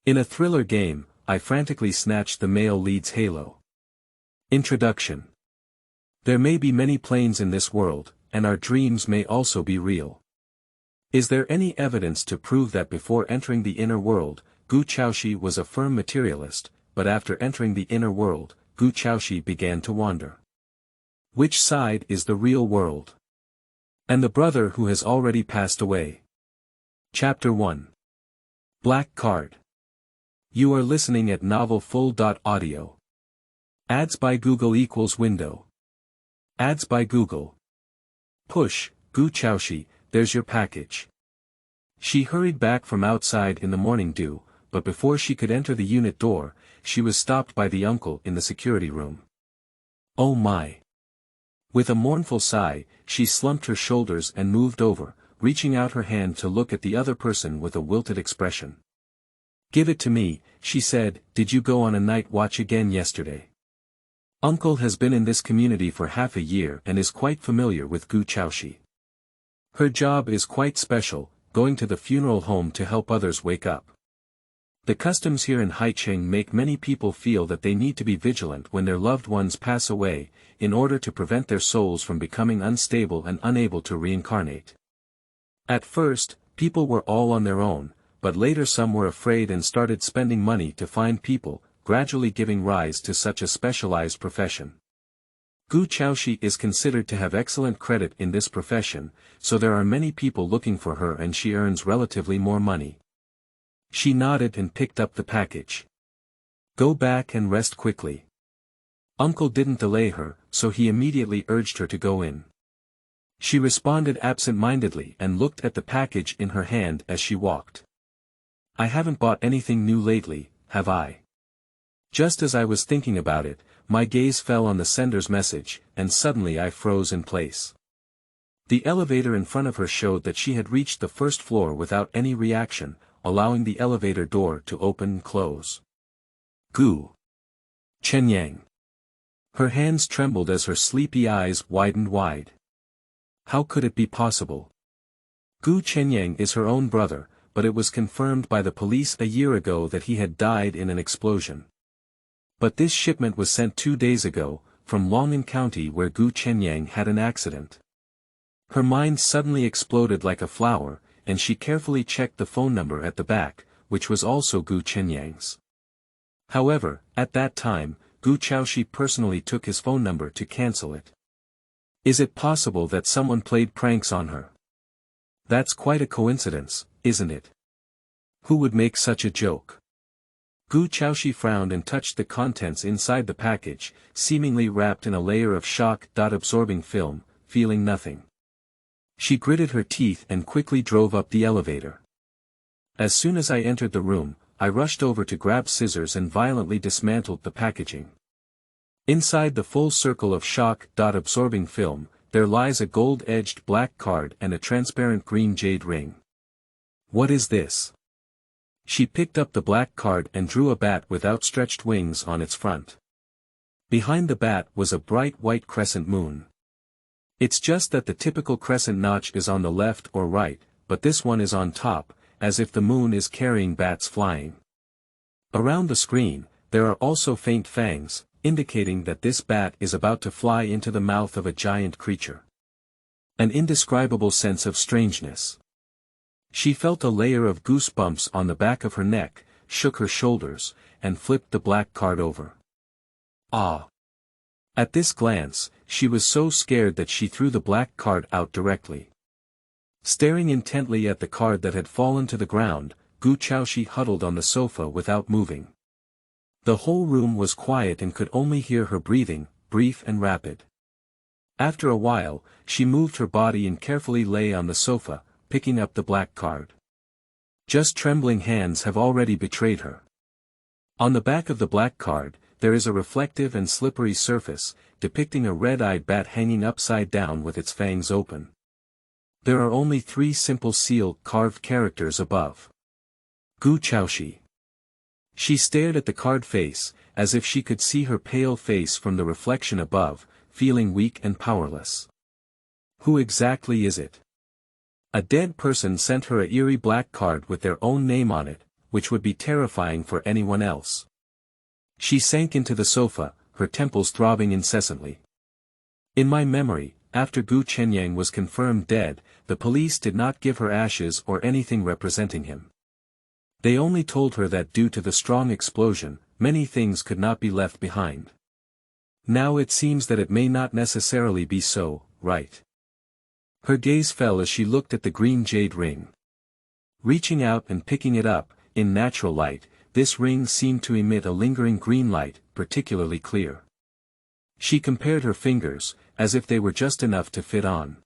In a thriller game, I frantically snatch the male lead's halo. Introduction. There may be many planes in this world, and our dreams may also be real. Is there any evidence to prove that before entering the inner world, Chaoxi was a firm materialist, but after entering the inner world, Chaoxi began to wander? Which side is the real world? And the brother who has already passed away. Chapter 1. Black Card. You are listening at novelfull.audio. Ads by Google equals window. Ads by Google. Push, Chaoxi, there's your package. She hurried back from outside in the morning dew, but before she could enter the unit door, she was stopped by the uncle in the security room. Oh my. With a mournful sigh, she slumped her shoulders and moved over, reaching out her hand to look at the other person with a wilted expression. Give it to me, she said. Did you go on a night watch again yesterday? Uncle has been in this community for half a year and is quite familiar with Chaoxi. Her job is quite special, going to the funeral home to help others wake up. The customs here in Haicheng make many people feel that they need to be vigilant when their loved ones pass away, in order to prevent their souls from becoming unstable and unable to reincarnate. At first, people were all on their own, but later some were afraid and started spending money to find people, gradually giving rise to such a specialized profession. Chaoxi is considered to have excellent credit in this profession, so there are many people looking for her and she earns relatively more money. She nodded and picked up the package. Go back and rest quickly. Uncle didn't delay her, so he immediately urged her to go in. She responded absent-mindedly and looked at the package in her hand as she walked. I haven't bought anything new lately, have I? Just as I was thinking about it, my gaze fell on the sender's message, and suddenly I froze in place. The elevator in front of her showed that she had reached the first floor without any reaction, allowing the elevator door to open and close. Gu Chenyang. Her hands trembled as her sleepy eyes widened wide. How could it be possible? Gu Chenyang is her own brother, but it was confirmed by the police a year ago that he had died in an explosion. But this shipment was sent 2 days ago, from Long'an County where Gu Chenyang had an accident. Her mind suddenly exploded like a flower, and she carefully checked the phone number at the back, which was also Gu Chenyang's. However, at that time, Chaoxi personally took his phone number to cancel it. Is it possible that someone played pranks on her? That's quite a coincidence, isn't it? Who would make such a joke? Chaoxi frowned and touched the contents inside the package, seemingly wrapped in a layer of shock-absorbing film, feeling nothing. She gritted her teeth and quickly drove up the elevator. As soon as I entered the room, I rushed over to grab scissors and violently dismantled the packaging. Inside the full circle of shock-absorbing film, there lies a gold-edged black card and a transparent green jade ring. What is this? She picked up the black card and drew a bat with outstretched wings on its front. Behind the bat was a bright white crescent moon. It's just that the typical crescent notch is on the left or right, but this one is on top, as if the moon is carrying bats flying. Around the screen, there are also faint fangs, indicating that this bat is about to fly into the mouth of a giant creature. An indescribable sense of strangeness. She felt a layer of goosebumps on the back of her neck, shook her shoulders, and flipped the black card over. Ah! At this glance, she was so scared that she threw the black card out directly. Staring intently at the card that had fallen to the ground, Chaoxi huddled on the sofa without moving. The whole room was quiet and could only hear her breathing, brief and rapid. After a while, she moved her body and carefully lay on the sofa, picking up the black card. Just trembling hands have already betrayed her. On the back of the black card, there is a reflective and slippery surface, depicting a red-eyed bat hanging upside down with its fangs open. There are only 3 simple seal-carved characters above. Chaoxi. She stared at the card face, as if she could see her pale face from the reflection above, feeling weak and powerless. Who exactly is it? A dead person sent her a eerie black card with their own name on it, which would be terrifying for anyone else. She sank into the sofa, her temples throbbing incessantly. In my memory, after Gu Chenyang was confirmed dead, the police did not give her ashes or anything representing him. They only told her that due to the strong explosion, many things could not be left behind. Now it seems that it may not necessarily be so, right? Her gaze fell as she looked at the green jade ring. Reaching out and picking it up, in natural light, this ring seemed to emit a lingering green light, particularly clear. She compared her fingers, as if they were just enough to fit on.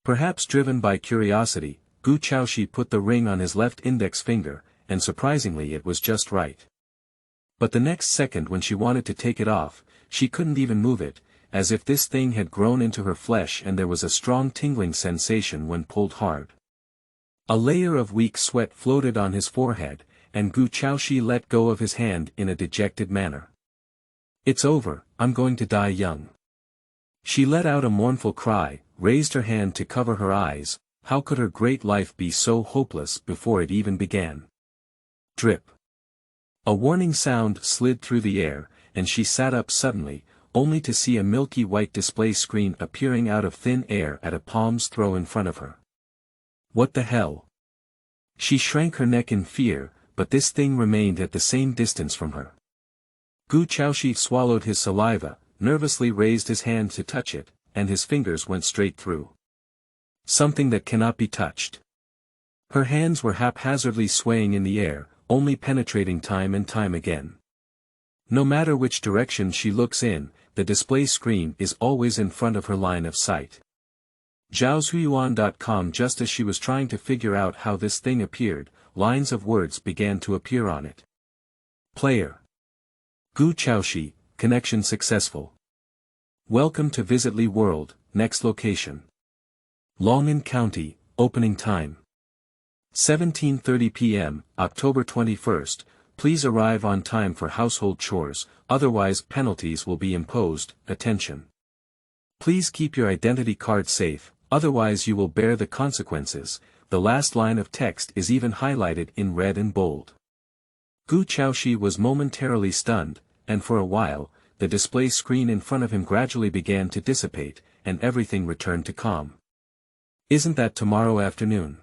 Perhaps driven by curiosity, Gu Chaoxi put the ring on his left index finger, and surprisingly it was just right. But the next second when she wanted to take it off, she couldn't even move it, as if this thing had grown into her flesh, and there was a strong tingling sensation when pulled hard. A layer of weak sweat floated on his forehead, and Gu Chaoxi let go of his hand in a dejected manner. "It's over, I'm going to die young." She let out a mournful cry, raised her hand to cover her eyes. How could her great life be so hopeless before it even began? Drip. A warning sound slid through the air, and she sat up suddenly, only to see a milky white display screen appearing out of thin air at a palm's throw in front of her. What the hell? She shrank her neck in fear, but this thing remained at the same distance from her. Gu Chaoxi swallowed his saliva, nervously raised his hand to touch it, and his fingers went straight through. Something that cannot be touched. Her hands were haphazardly swaying in the air, only penetrating time and time again. No matter which direction she looks in, the display screen is always in front of her line of sight. Zhaozhuiyuan.com. Just as she was trying to figure out how this thing appeared, lines of words began to appear on it. Player. Gu Chaoxi, connection successful. Welcome to Visitly World, next location. Long'an County, opening time. 17:30 p.m., October 21st, please arrive on time for household chores, otherwise penalties will be imposed, attention. Please keep your identity card safe, otherwise you will bear the consequences. The last line of text is even highlighted in red and bold. Gu Chaoxi was momentarily stunned, and for a while, the display screen in front of him gradually began to dissipate, and everything returned to calm. Isn't that tomorrow afternoon?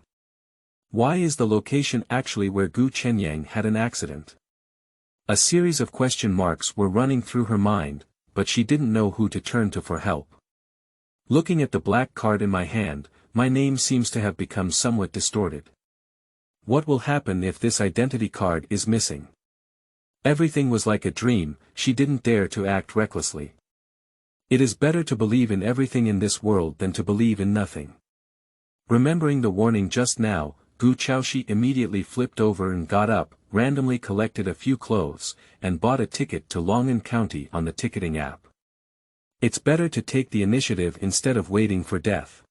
Why is the location actually where Gu Chenyang had an accident? A series of question marks were running through her mind, but she didn't know who to turn to for help. Looking at the black card in my hand, my name seems to have become somewhat distorted. What will happen if this identity card is missing? Everything was like a dream. She didn't dare to act recklessly. It is better to believe in everything in this world than to believe in nothing. Remembering the warning just now, Gu Chaoxi immediately flipped over and got up, randomly collected a few clothes, and bought a ticket to Long'an County on the ticketing app. It's better to take the initiative instead of waiting for death.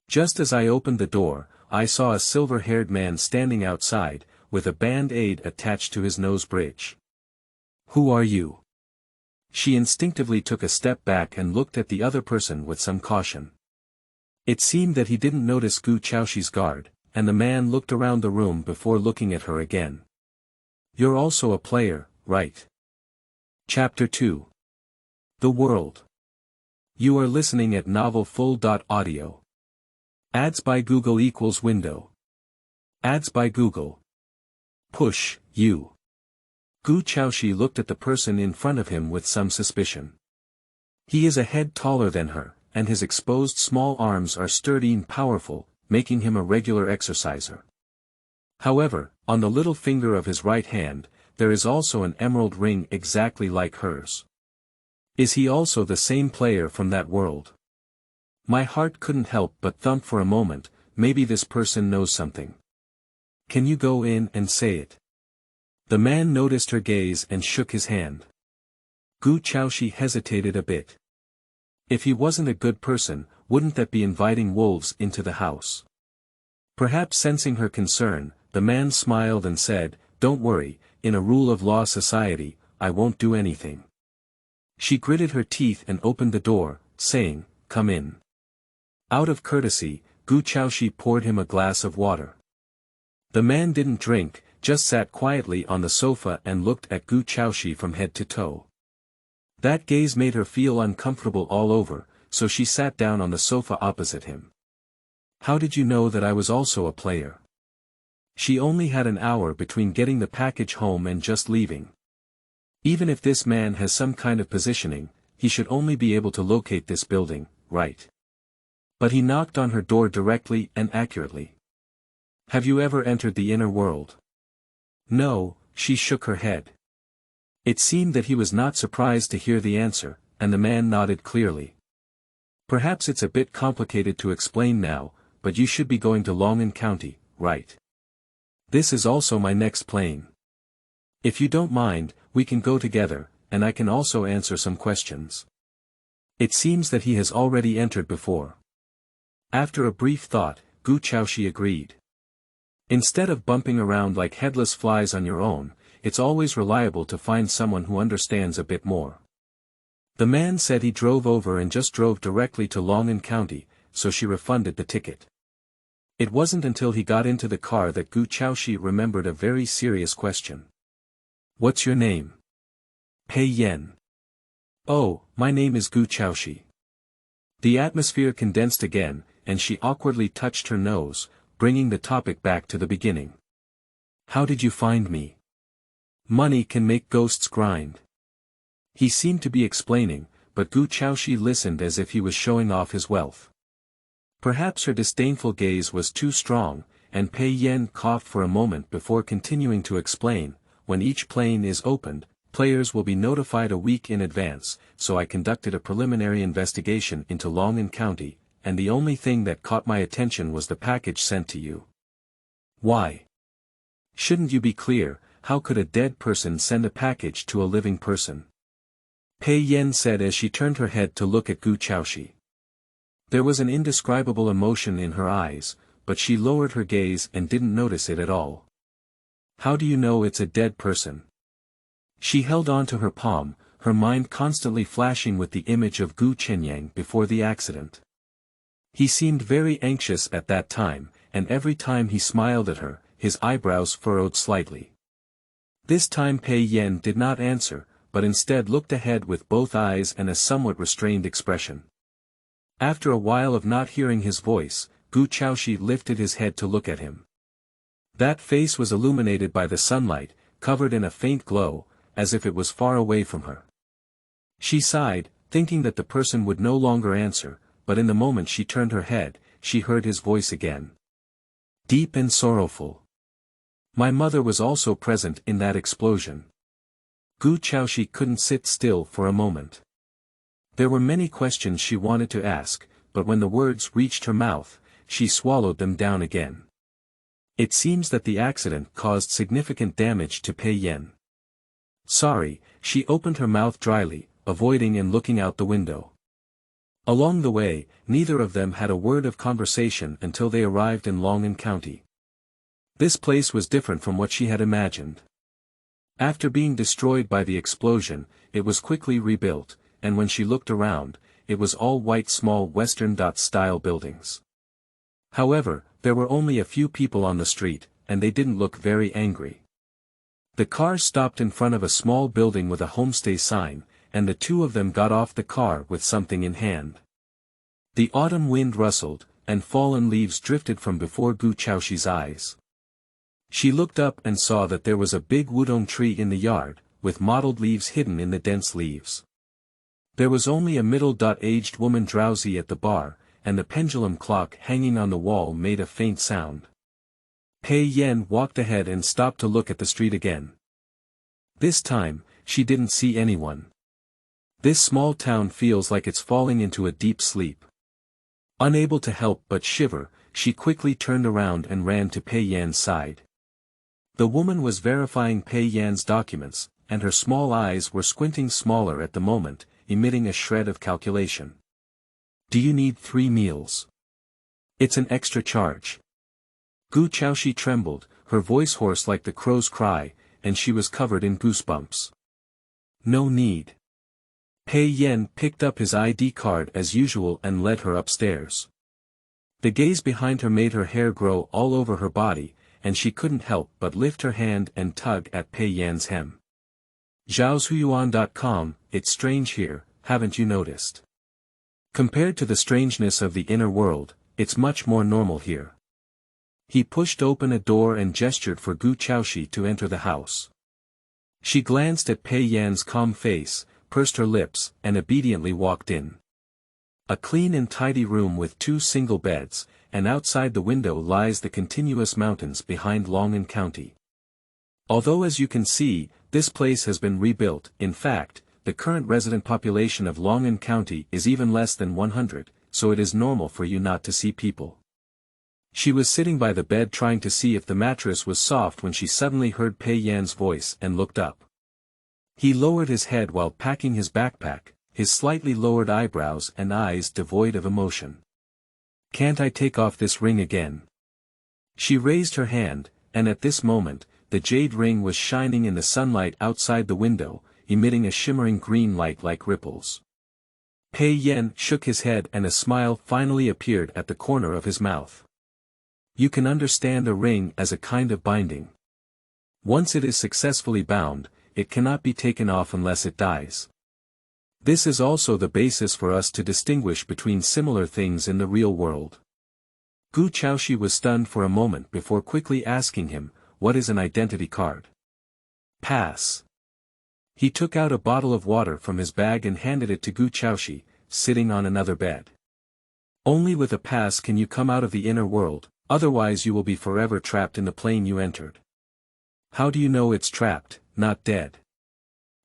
Just as I opened the door, I saw a silver-haired man standing outside, with a band-aid attached to his nose bridge. Who are you? She instinctively took a step back and looked at the other person with some caution. It seemed that he didn't notice Gu Chaoxi's guard, and the man looked around the room before looking at her again. You're also a player, right? Chapter 2. The World. You are listening at novelfull.audio. Ads by Google equals window. Ads by Google. Push, you. Gu Chaoxi looked at the person in front of him with some suspicion. He is a head taller than her, and his exposed small arms are sturdy and powerful, making him a regular exerciser. However, on the little finger of his right hand, there is also an emerald ring exactly like hers. Is he also the same player from that world? My heart couldn't help but thump for a moment. Maybe this person knows something. Can you go in and say it? The man noticed her gaze and shook his hand. Gu Chaoxi hesitated a bit. If he wasn't a good person, wouldn't that be inviting wolves into the house? Perhaps sensing her concern, the man smiled and said, "Don't worry, in a rule of law society, I won't do anything." She gritted her teeth and opened the door, saying, "Come in." Out of courtesy, Gu Chaoxi poured him a glass of water. The man didn't drink, just sat quietly on the sofa and looked at Gu Chaoxi from head to toe. That gaze made her feel uncomfortable all over, so she sat down on the sofa opposite him. How did you know that I was also a player? She only had an hour between getting the package home and just leaving. Even if this man has some kind of positioning, he should only be able to locate this building, right? But he knocked on her door directly and accurately. Have you ever entered the inner world? No, she shook her head. It seemed that he was not surprised to hear the answer, and the man nodded clearly. Perhaps it's a bit complicated to explain now, but you should be going to Longan County, right? This is also my next plane. If you don't mind, we can go together, and I can also answer some questions. It seems that he has already entered before. After a brief thought, Gu Chaoxi agreed. Instead of bumping around like headless flies on your own, it's always reliable to find someone who understands a bit more. The man said he drove over and just drove directly to Longan County, so she refunded the ticket. It wasn't until he got into the car that Gu Chaoxi remembered a very serious question. What's your name? Pei Yan. Oh, my name is Gu Chaoxi. The atmosphere condensed again, and she awkwardly touched her nose, bringing the topic back to the beginning. How did you find me? Money can make ghosts grind. He seemed to be explaining, but Gu Chaoxi listened as if he was showing off his wealth. Perhaps her disdainful gaze was too strong, and Pei Yan coughed for a moment before continuing to explain. When each plane is opened, players will be notified a week in advance, so I conducted a preliminary investigation into Longan County, and the only thing that caught my attention was the package sent to you. Why? Shouldn't you be clear? How could a dead person send a package to a living person? Pei Yan said as she turned her head to look at Gu Chaoxi. There was an indescribable emotion in her eyes, but she lowered her gaze and didn't notice it at all. How do you know it's a dead person? She held on to her palm, her mind constantly flashing with the image of Gu Chenyang before the accident. He seemed very anxious at that time, and every time he smiled at her, his eyebrows furrowed slightly. This time Pei Yan did not answer, but instead looked ahead with both eyes and a somewhat restrained expression. After a while of not hearing his voice, Gu Chaoxi lifted his head to look at him. That face was illuminated by the sunlight, covered in a faint glow, as if it was far away from her. She sighed, thinking that the person would no longer answer, but in the moment she turned her head, she heard his voice again. Deep and sorrowful. My mother was also present in that explosion. Gu Chaoxi couldn't sit still for a moment. There were many questions she wanted to ask, but when the words reached her mouth, she swallowed them down again. It seems that the accident caused significant damage to Pei Yan. Sorry, she opened her mouth dryly, avoiding and looking out the window. Along the way, neither of them had a word of conversation until they arrived in Longan County. This place was different from what she had imagined. After being destroyed by the explosion, it was quickly rebuilt, and when she looked around, it was all white small Western-style buildings. However, there were only a few people on the street, and they didn't look very angry. The car stopped in front of a small building with a homestay sign, and the two of them got off the car with something in hand. The autumn wind rustled, and fallen leaves drifted from before Gu Chaoxi's eyes. She looked up and saw that there was a big wudong tree in the yard, with mottled leaves hidden in the dense leaves. There was only a middle-aged woman drowsy at the bar, and the pendulum clock hanging on the wall made a faint sound. Pei Yan walked ahead and stopped to look at the street again. This time, she didn't see anyone. This small town feels like it's falling into a deep sleep. Unable to help but shiver, she quickly turned around and ran to Pei Yan's side. The woman was verifying Pei Yan's documents, and her small eyes were squinting smaller at the moment, emitting a shred of calculation. Do you need 3 meals? It's an extra charge. Gu Chaoxi trembled, her voice hoarse like the crow's cry, and she was covered in goosebumps. No need. Pei Yan picked up his ID card as usual and led her upstairs. The gaze behind her made her hair grow all over her body, and she couldn't help but lift her hand and tug at Pei Yan's hem. Zhaoshuyuan.com, it's strange here, haven't you noticed? Compared to the strangeness of the inner world, it's much more normal here. He pushed open a door and gestured for Gu Chaoxi to enter the house. She glanced at Pei Yan's calm face, pursed her lips, and obediently walked in. A clean and tidy room with 2 single beds, and outside the window lies the continuous mountains behind Long'an County. Although as you can see, this place has been rebuilt, in fact, the current resident population of Long'an County is even less than 100, so it is normal for you not to see people. She was sitting by the bed trying to see if the mattress was soft when she suddenly heard Pei Yan's voice and looked up. He lowered his head while packing his backpack, his slightly lowered eyebrows and eyes devoid of emotion. "Can't I take off this ring again?" She raised her hand, and at this moment, the jade ring was shining in the sunlight outside the window, emitting a shimmering green light like ripples. Pei Yan shook his head and a smile finally appeared at the corner of his mouth. "You can understand a ring as a kind of binding. Once it is successfully bound, it cannot be taken off unless it dies. This is also the basis for us to distinguish between similar things in the real world." Gu Chaoxi was stunned for a moment before quickly asking him, "What is an identity card?" "Pass." He took out a bottle of water from his bag and handed it to Gu Chaoxi, sitting on another bed. "Only with a pass can you come out of the inner world, otherwise you will be forever trapped in the plane you entered." "How do you know it's trapped, not dead?"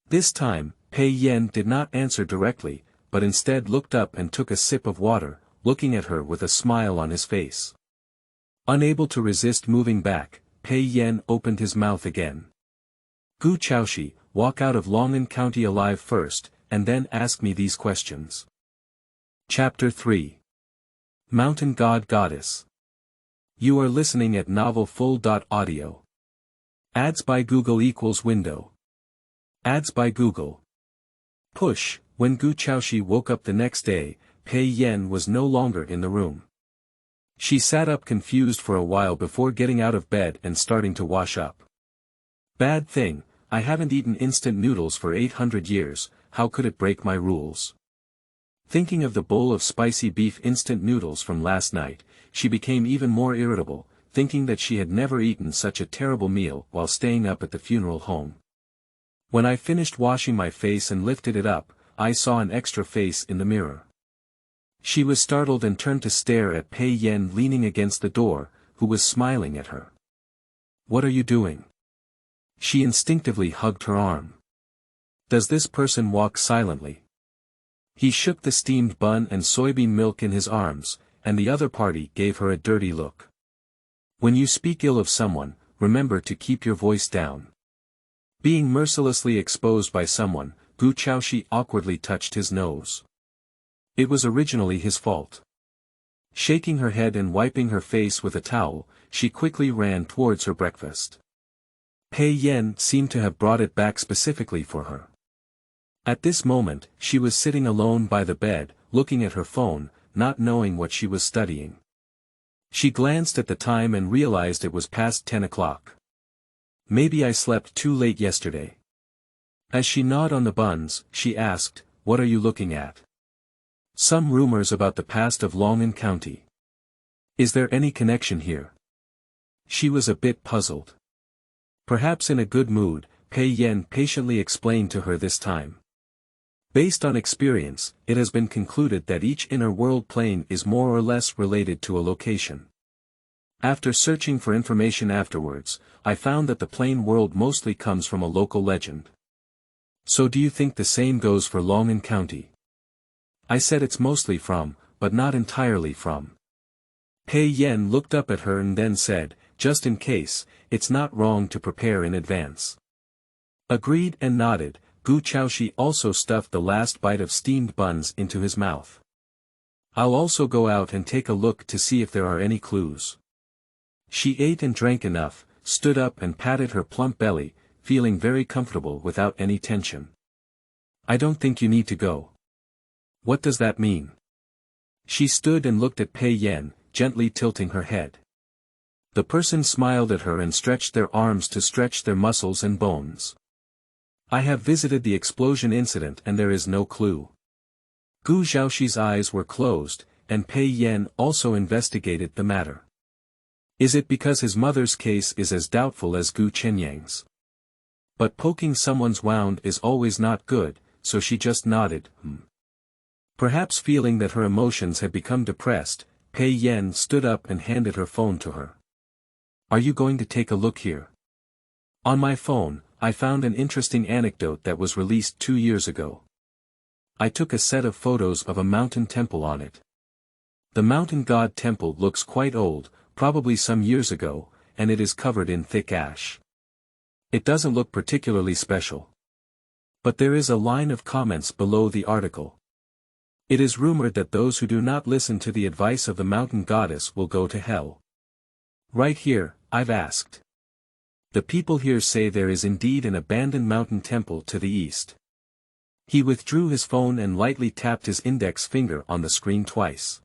This time, Pei Yan did not answer directly, but instead looked up and took a sip of water, looking at her with a smile on his face. Unable to resist moving back, Pei Yan opened his mouth again. "Gu Chaoxi, walk out of Long'an County alive first, and then ask me these questions." Chapter 3. Mountain God Goddess. You are listening at novelfull.audio. Ads by Google equals window. Ads by Google. Push. When Gu Chaoxi woke up the next day, Pei Yan was no longer in the room. She sat up confused for a while before getting out of bed and starting to wash up. "Bad thing, I haven't eaten instant noodles for 800 years, how could it break my rules?" Thinking of the bowl of spicy beef instant noodles from last night, she became even more irritable, thinking that she had never eaten such a terrible meal while staying up at the funeral home. When I finished washing my face and lifted it up, I saw an extra face in the mirror. She was startled and turned to stare at Pei Yan leaning against the door, who was smiling at her. "What are you doing?" She instinctively hugged her arm. "Does this person walk silently?" He shook the steamed bun and soybean milk in his arms, and the other party gave her a dirty look. "When you speak ill of someone, remember to keep your voice down." Being mercilessly exposed by someone, Gu Chaoxi awkwardly touched his nose. It was originally his fault. Shaking her head and wiping her face with a towel, she quickly ran towards her breakfast. Pei Yan seemed to have brought it back specifically for her. At this moment, she was sitting alone by the bed, looking at her phone, not knowing what she was studying. She glanced at the time and realized it was past 10 o'clock. "Maybe I slept too late yesterday." As she gnawed on the buns, she asked, "What are you looking at?" "Some rumors about the past of Long'an County. Is there any connection here?" She was a bit puzzled. Perhaps in a good mood, Pei Yan patiently explained to her this time. Based on experience, it has been concluded that each inner world plane is more or less related to a location. After searching for information afterwards, I found that the plane world mostly comes from a local legend. So do you think the same goes for Long'an County? I said it's mostly from, but not entirely from. Pei Yan looked up at her and then said, "Just in case, it's not wrong to prepare in advance." Agreed and nodded. Gu Chaoxi also stuffed the last bite of steamed buns into his mouth. "I'll also go out and take a look to see if there are any clues." She ate and drank enough, stood up and patted her plump belly, feeling very comfortable without any tension. "I don't think you need to go." "What does that mean?" She stood and looked at Pei Yan, gently tilting her head. The person smiled at her and stretched their arms to stretch their muscles and bones. I have visited the explosion incident and there is no clue. Gu Xiaoxi's eyes were closed, and Pei Yan also investigated the matter. Is it because his mother's case is as doubtful as Gu Chenyang's? But poking someone's wound is always not good, so she just nodded. Perhaps feeling that her emotions had become depressed, Pei Yan stood up and handed her phone to her. Are you going to take a look here? On my phone, I found an interesting anecdote that was released 2 years ago. I took a set of photos of a mountain temple on it. The mountain god temple looks quite old, probably some years ago, and it is covered in thick ash. It doesn't look particularly special. But there is a line of comments below the article. It is rumored that those who do not listen to the advice of the mountain goddess will go to hell. Right here, I've asked. The people here say there is indeed an abandoned mountain temple to the east. He withdrew his phone and lightly tapped his index finger on the screen twice.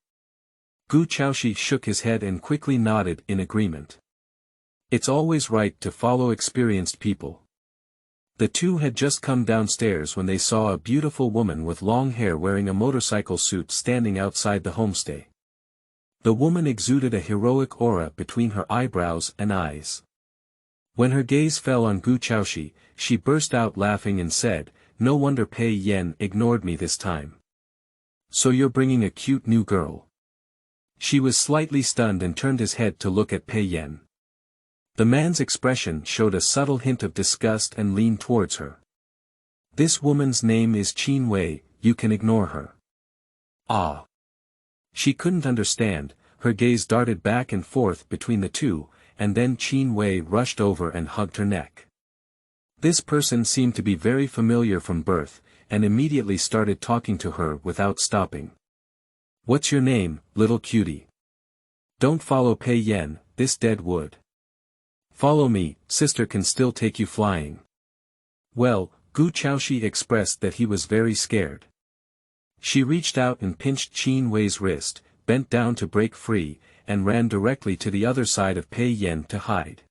Gu Chaoxi shook his head and quickly nodded in agreement. It's always right to follow experienced people. The two had just come downstairs when they saw a beautiful woman with long hair wearing a motorcycle suit standing outside the homestay. The woman exuded a heroic aura between her eyebrows and eyes. When her gaze fell on Gu Chaoxi, she burst out laughing and said, "No wonder Pei Yan ignored me this time. So you're bringing a cute new girl." She was slightly stunned and turned his head to look at Pei Yan. The man's expression showed a subtle hint of disgust and leaned towards her. "This woman's name is Qin Wei, you can ignore her." Ah. She couldn't understand, her gaze darted back and forth between the two, and then Qin Wei rushed over and hugged her neck. This person seemed to be very familiar from birth, and immediately started talking to her without stopping. "What's your name, little cutie? Don't follow Pei Yan, this dead wood. Follow me, sister can still take you flying." Well, Gu Chaoxi expressed that he was very scared. She reached out and pinched Qin Wei's wrist, bent down to break free, and ran directly to the other side of Pei Yan to hide.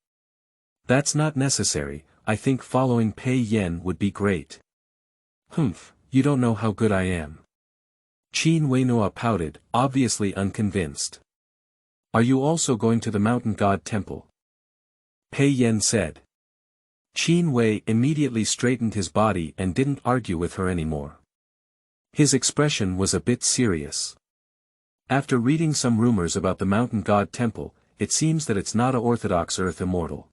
"That's not necessary, I think following Pei Yan would be great." "Humph, you don't know how good I am." Qin Wei Noa pouted, obviously unconvinced. "Are you also going to the mountain god temple?" Pei Yan said. Qin Wei immediately straightened his body and didn't argue with her anymore. His expression was a bit serious. After reading some rumors about the mountain god temple, it seems that it's not an orthodox earth immortal.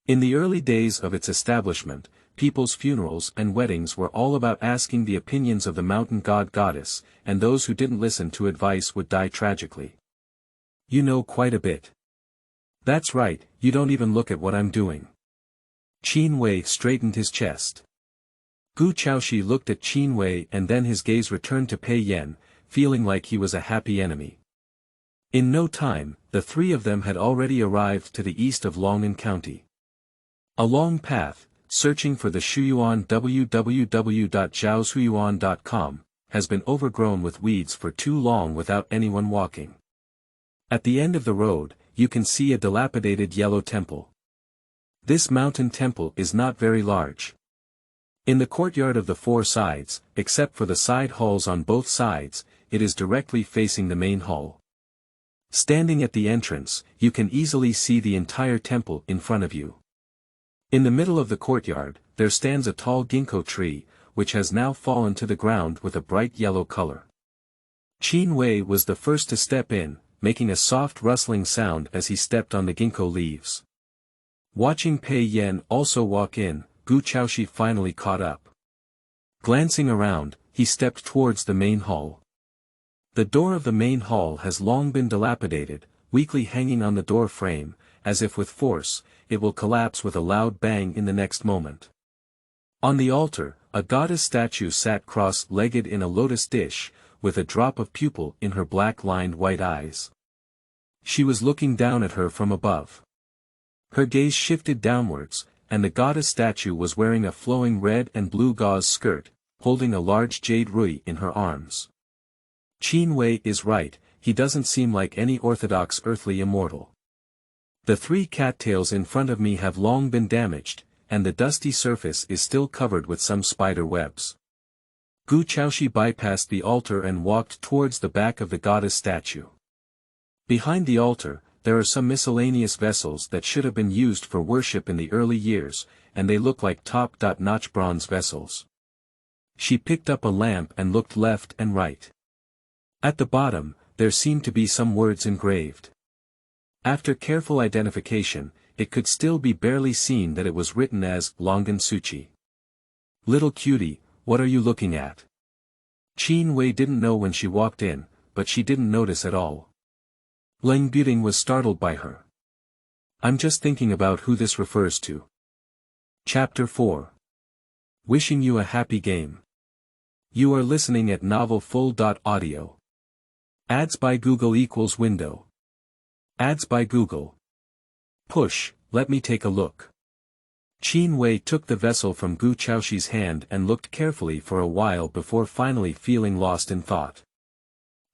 In the early days of its establishment, people's funerals and weddings were all about asking the opinions of the mountain god goddess, and those who didn't listen to advice would die tragically. You know quite a bit. That's right, you don't even look at what I'm doing. Qin Wei straightened his chest. Gu Chaoxi looked at Qin Wei and then his gaze returned to Pei Yan, feeling like he was a happy enemy. In no time, the three of them had already arrived to the east of Longan County. A long path, searching for the Shuyuan www.zhaoshuyuan.com, has been overgrown with weeds for too long without anyone walking. At the end of the road, you can see a dilapidated yellow temple. This mountain temple is not very large. In the courtyard of the four sides, except for the side halls on both sides, it is directly facing the main hall. Standing at the entrance, you can easily see the entire temple in front of you. In the middle of the courtyard, there stands a tall ginkgo tree, which has now fallen to the ground with a bright yellow color. Qin Wei was the first to step in, making a soft rustling sound as he stepped on the ginkgo leaves. Watching Pei Yan also walk in, Gu Chaoxi finally caught up. Glancing around, he stepped towards the main hall. The door of the main hall has long been dilapidated, weakly hanging on the door frame, as if with force, it will collapse with a loud bang in the next moment. On the altar, a goddess statue sat cross-legged in a lotus dish, with a drop of pupil in her black-lined white eyes. She was looking down at her from above. Her gaze shifted downwards, and the goddess statue was wearing a flowing red and blue gauze skirt, holding a large jade rui in her arms. Qin Wei is right, he doesn't seem like any orthodox earthly immortal. The 3 cattails in front of me have long been damaged, and the dusty surface is still covered with some spider webs. Gu Chaoxi bypassed the altar and walked towards the back of the goddess statue. Behind the altar, there are some miscellaneous vessels that should have been used for worship in the early years, and they look like top-notch bronze vessels. She picked up a lamp and looked left and right. At the bottom, there seemed to be some words engraved. After careful identification, it could still be barely seen that it was written as Longan Suchi. Little cutie, what are you looking at? Qin Wei didn't know when she walked in, but she didn't notice at all. Ling Buting was startled by her. I'm just thinking about who this refers to. Chapter 4. Wishing you a happy game. You are listening at novelfull.audio. Ads by Google equals window. Ads by Google. Push, let me take a look. Qin Wei took the vessel from Gu Chaoxi's hand and looked carefully for a while before finally feeling lost in thought.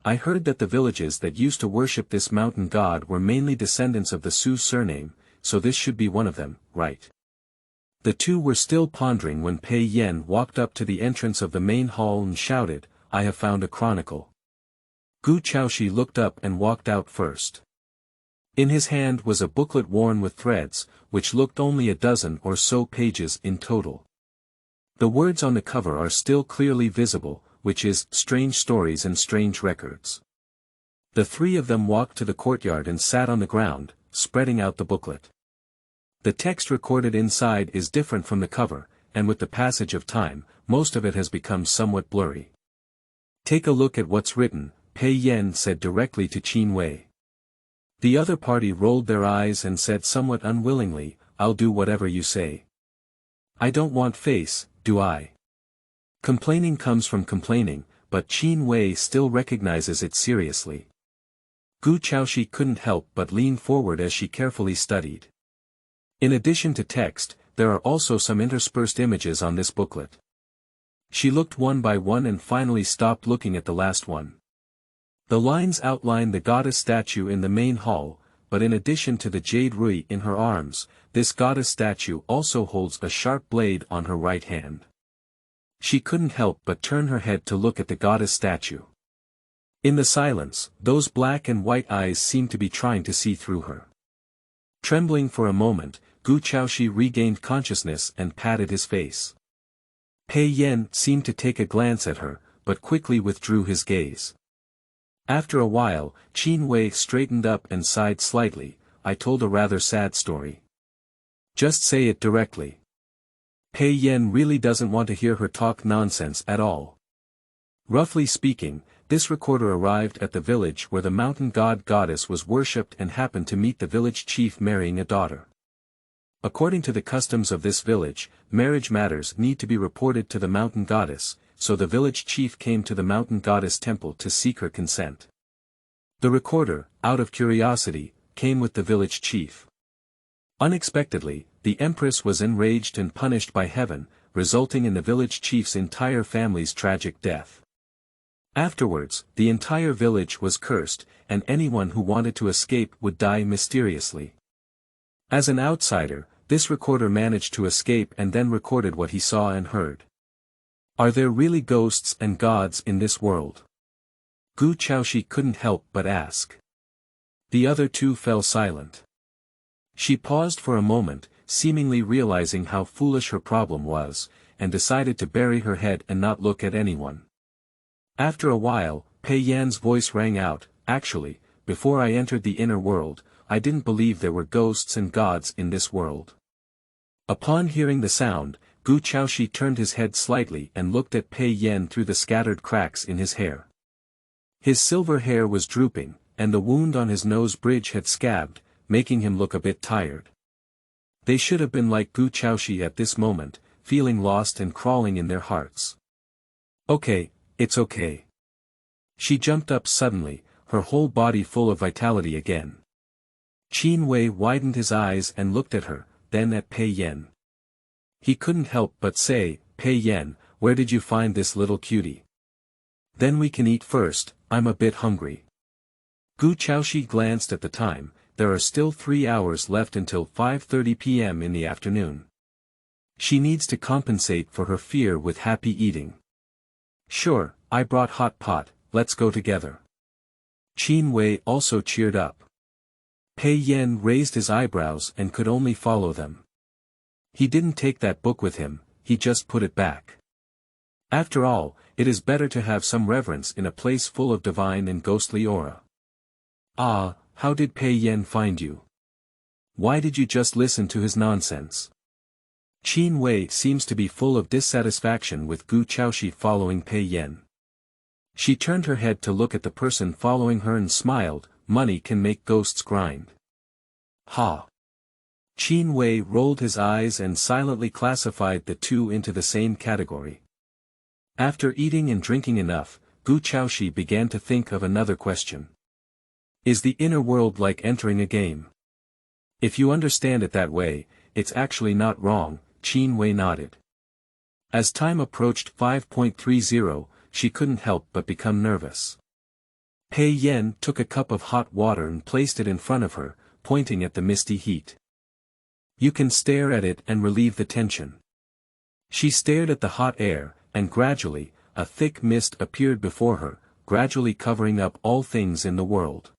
I heard that the villages that used to worship this mountain god were mainly descendants of the Su surname, so this should be one of them, right? The two were still pondering when Pei Yan walked up to the entrance of the main hall and shouted, I have found a chronicle. Gu Chaoxi looked up and walked out first. In his hand was a booklet worn with threads, which looked only a dozen or so pages in total. The words on the cover are still clearly visible, which is, Strange Stories and Strange Records. The 3 of them walked to the courtyard and sat on the ground, spreading out the booklet. The text recorded inside is different from the cover, and with the passage of time, most of it has become somewhat blurry. Take a look at what's written, Pei Yan said directly to Qin Wei. The other party rolled their eyes and said somewhat unwillingly, I'll do whatever you say. I don't want face, do I? Complaining comes from complaining, but Qin Wei still recognizes it seriously. Gu Chaoxi couldn't help but lean forward as she carefully studied. In addition to text, there are also some interspersed images on this booklet. She looked one by one and finally stopped looking at the last one. The lines outline the goddess statue in the main hall, but in addition to the jade rui in her arms, this goddess statue also holds a sharp blade on her right hand. She couldn't help but turn her head to look at the goddess statue. In the silence, those black and white eyes seemed to be trying to see through her. Trembling for a moment, Gu Chaoxi regained consciousness and patted his face. Pei Yan seemed to take a glance at her, but quickly withdrew his gaze. After a while, Qin Wei straightened up and sighed slightly, I told a rather sad story. Just say it directly. Pei Yan really doesn't want to hear her talk nonsense at all. Roughly speaking, this recorder arrived at the village where the mountain goddess was worshipped and happened to meet the village chief marrying a daughter. According to the customs of this village, marriage matters need to be reported to the mountain goddess, so the village chief came to the mountain goddess temple to seek her consent. The recorder, out of curiosity, came with the village chief. Unexpectedly, the empress was enraged and punished by heaven, resulting in the village chief's entire family's tragic death. Afterwards, the entire village was cursed, and anyone who wanted to escape would die mysteriously. As an outsider, this recorder managed to escape and then recorded what he saw and heard. Are there really ghosts and gods in this world? Gu Chaoxi couldn't help but ask. The other two fell silent. She paused for a moment, seemingly realizing how foolish her problem was, and decided to bury her head and not look at anyone. After a while, Pei Yan's voice rang out, actually, before I entered the inner world, I didn't believe there were ghosts and gods in this world. Upon hearing the sound, Gu Chaoxi turned his head slightly and looked at Pei Yan through the scattered cracks in his hair. His silver hair was drooping, and the wound on his nose bridge had scabbed, making him look a bit tired. They should have been like Gu Chaoxi at this moment, feeling lost and crawling in their hearts. Okay, it's okay. She jumped up suddenly, her whole body full of vitality again. Qin Wei widened his eyes and looked at her, then at Pei Yan. He couldn't help but say, Pei Yan, where did you find this little cutie? Then we can eat first, I'm a bit hungry. Gu Chaoxi glanced at the time, there are still 3 hours left until 5:30 p.m. in the afternoon. She needs to compensate for her fear with happy eating. Sure, I brought hot pot, let's go together. Qin Wei also cheered up. Pei Yan raised his eyebrows and could only follow them. He didn't take that book with him, he just put it back. After all, it is better to have some reverence in a place full of divine and ghostly aura. Ah, how did Pei Yan find you? Why did you just listen to his nonsense? Qin Wei seems to be full of dissatisfaction with Gu Chaoxi following Pei Yan. She turned her head to look at the person following her and smiled, money can make ghosts grind. Ha! Qin Wei rolled his eyes and silently classified the two into the same category. After eating and drinking enough, Gu Chaoxi began to think of another question. Is the inner world like entering a game? If you understand it that way, it's actually not wrong, Qin Wei nodded. As time approached 5.30, she couldn't help but become nervous. Pei Yan took a cup of hot water and placed it in front of her, pointing at the misty heat. You can stare at it and relieve the tension. She stared at the hot air, and gradually, a thick mist appeared before her, gradually covering up all things in the world.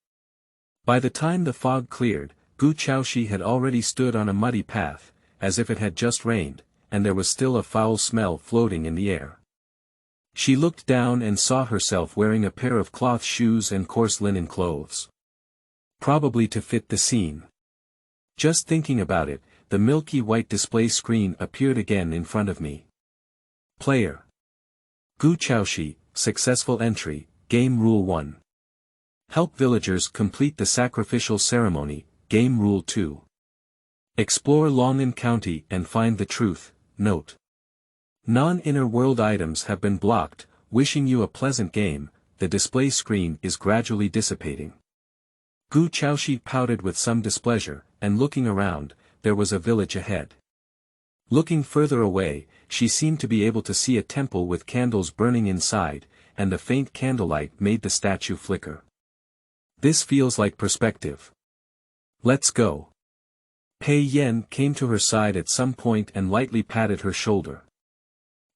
By the time the fog cleared, Gu Chaoxi had already stood on a muddy path, as if it had just rained, and there was still a foul smell floating in the air. She looked down and saw herself wearing a pair of cloth shoes and coarse linen clothes. Probably to fit the scene. Just thinking about it, the milky white display screen appeared again in front of me. Player. Gu Chaoxi, successful entry, Game Rule 1. Help villagers complete the sacrificial ceremony, Game Rule 2. Explore Long'an County and find the truth, note. Non-inner world items have been blocked, wishing you a pleasant game, the display screen is gradually dissipating. Gu Chaoxi pouted with some displeasure, and looking around, there was a village ahead. Looking further away, she seemed to be able to see a temple with candles burning inside, and the faint candlelight made the statue flicker. This feels like perspective. Let's go. Pei Yan came to her side at some point and lightly patted her shoulder.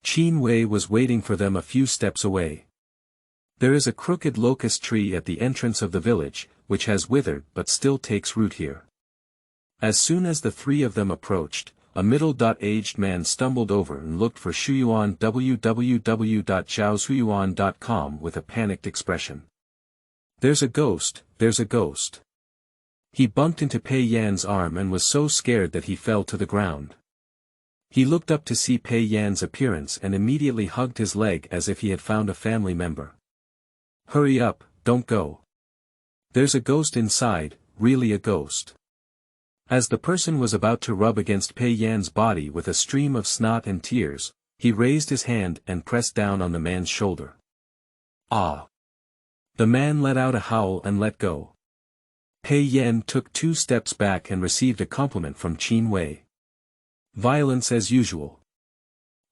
Qin Wei was waiting for them a few steps away. There is a crooked locust tree at the entrance of the village, which has withered but still takes root here. As soon as the three of them approached, a middle-aged man stumbled over and looked for Shuyuan www.xiaoshuyuan.com with a panicked expression. There's a ghost, there's a ghost. He bumped into Pei Yan's arm and was so scared that he fell to the ground. He looked up to see Pei Yan's appearance and immediately hugged his leg as if he had found a family member. Hurry up, don't go. There's a ghost inside, really a ghost. As the person was about to rub against Pei Yan's body with a stream of snot and tears, he raised his hand and pressed down on the man's shoulder. Ah! The man let out a howl and let go. Pei Yan took 2 steps back and received a compliment from Qin Wei. Violence as usual.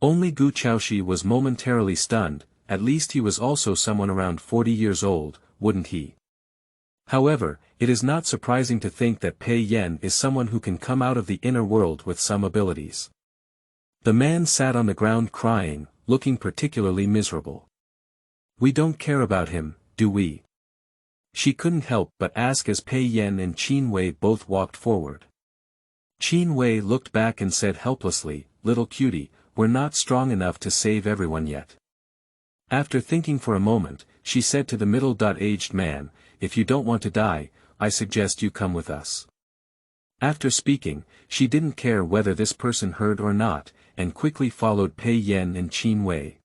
Only Gu Chaoxi was momentarily stunned, at least he was also someone around 40 years old, wouldn't he? However, it is not surprising to think that Pei Yan is someone who can come out of the inner world with some abilities. The man sat on the ground crying, looking particularly miserable. We don't care about him, do we? She couldn't help but ask as Pei Yan and Qin Wei both walked forward. Qin Wei looked back and said helplessly, "Little cutie, we're not strong enough to save everyone yet." After thinking for a moment, she said to the middle-aged man, "If you don't want to die, I suggest you come with us." After speaking, she didn't care whether this person heard or not, and quickly followed Pei Yan and Qin Wei.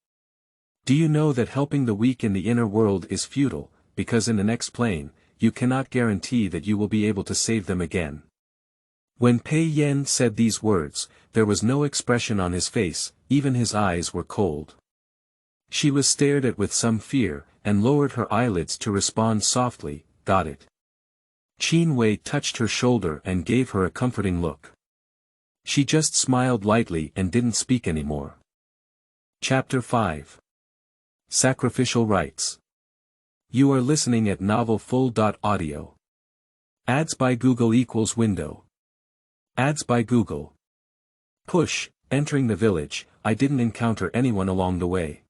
Do you know that helping the weak in the inner world is futile, because in the next plane, you cannot guarantee that you will be able to save them again. When Pei Yan said these words, there was no expression on his face, even his eyes were cold. She was stared at with some fear, and lowered her eyelids to respond softly, "Got it." Qin Wei touched her shoulder and gave her a comforting look. She just smiled lightly and didn't speak anymore. Chapter 5. Sacrificial Rites. You are listening at novelfull.audio. Ads by Google equals window. Ads by Google. Push, entering the village, I didn't encounter anyone along the way.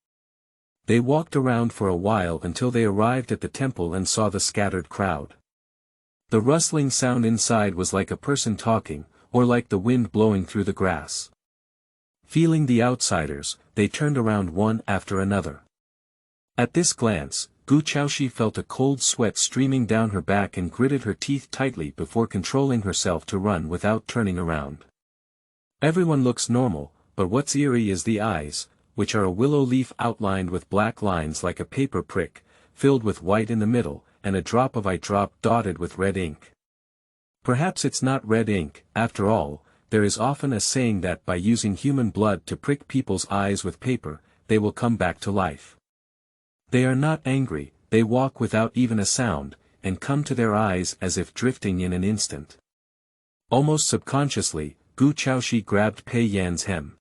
They walked around for a while until they arrived at the temple and saw the scattered crowd. The rustling sound inside was like a person talking, or like the wind blowing through the grass. Feeling the outsiders, they turned around one after another. At this glance, Chaoxi felt a cold sweat streaming down her back and gritted her teeth tightly before controlling herself to run without turning around. Everyone looks normal, but what's eerie is the eyes, which are a willow leaf outlined with black lines like a paper prick, filled with white in the middle, and a drop of eye drop dotted with red ink. Perhaps it's not red ink, after all. There is often a saying that by using human blood to prick people's eyes with paper, they will come back to life. They are not angry, they walk without even a sound, and come to their eyes as if drifting in an instant. Almost subconsciously, Chaoxi grabbed Pei Yan's hem.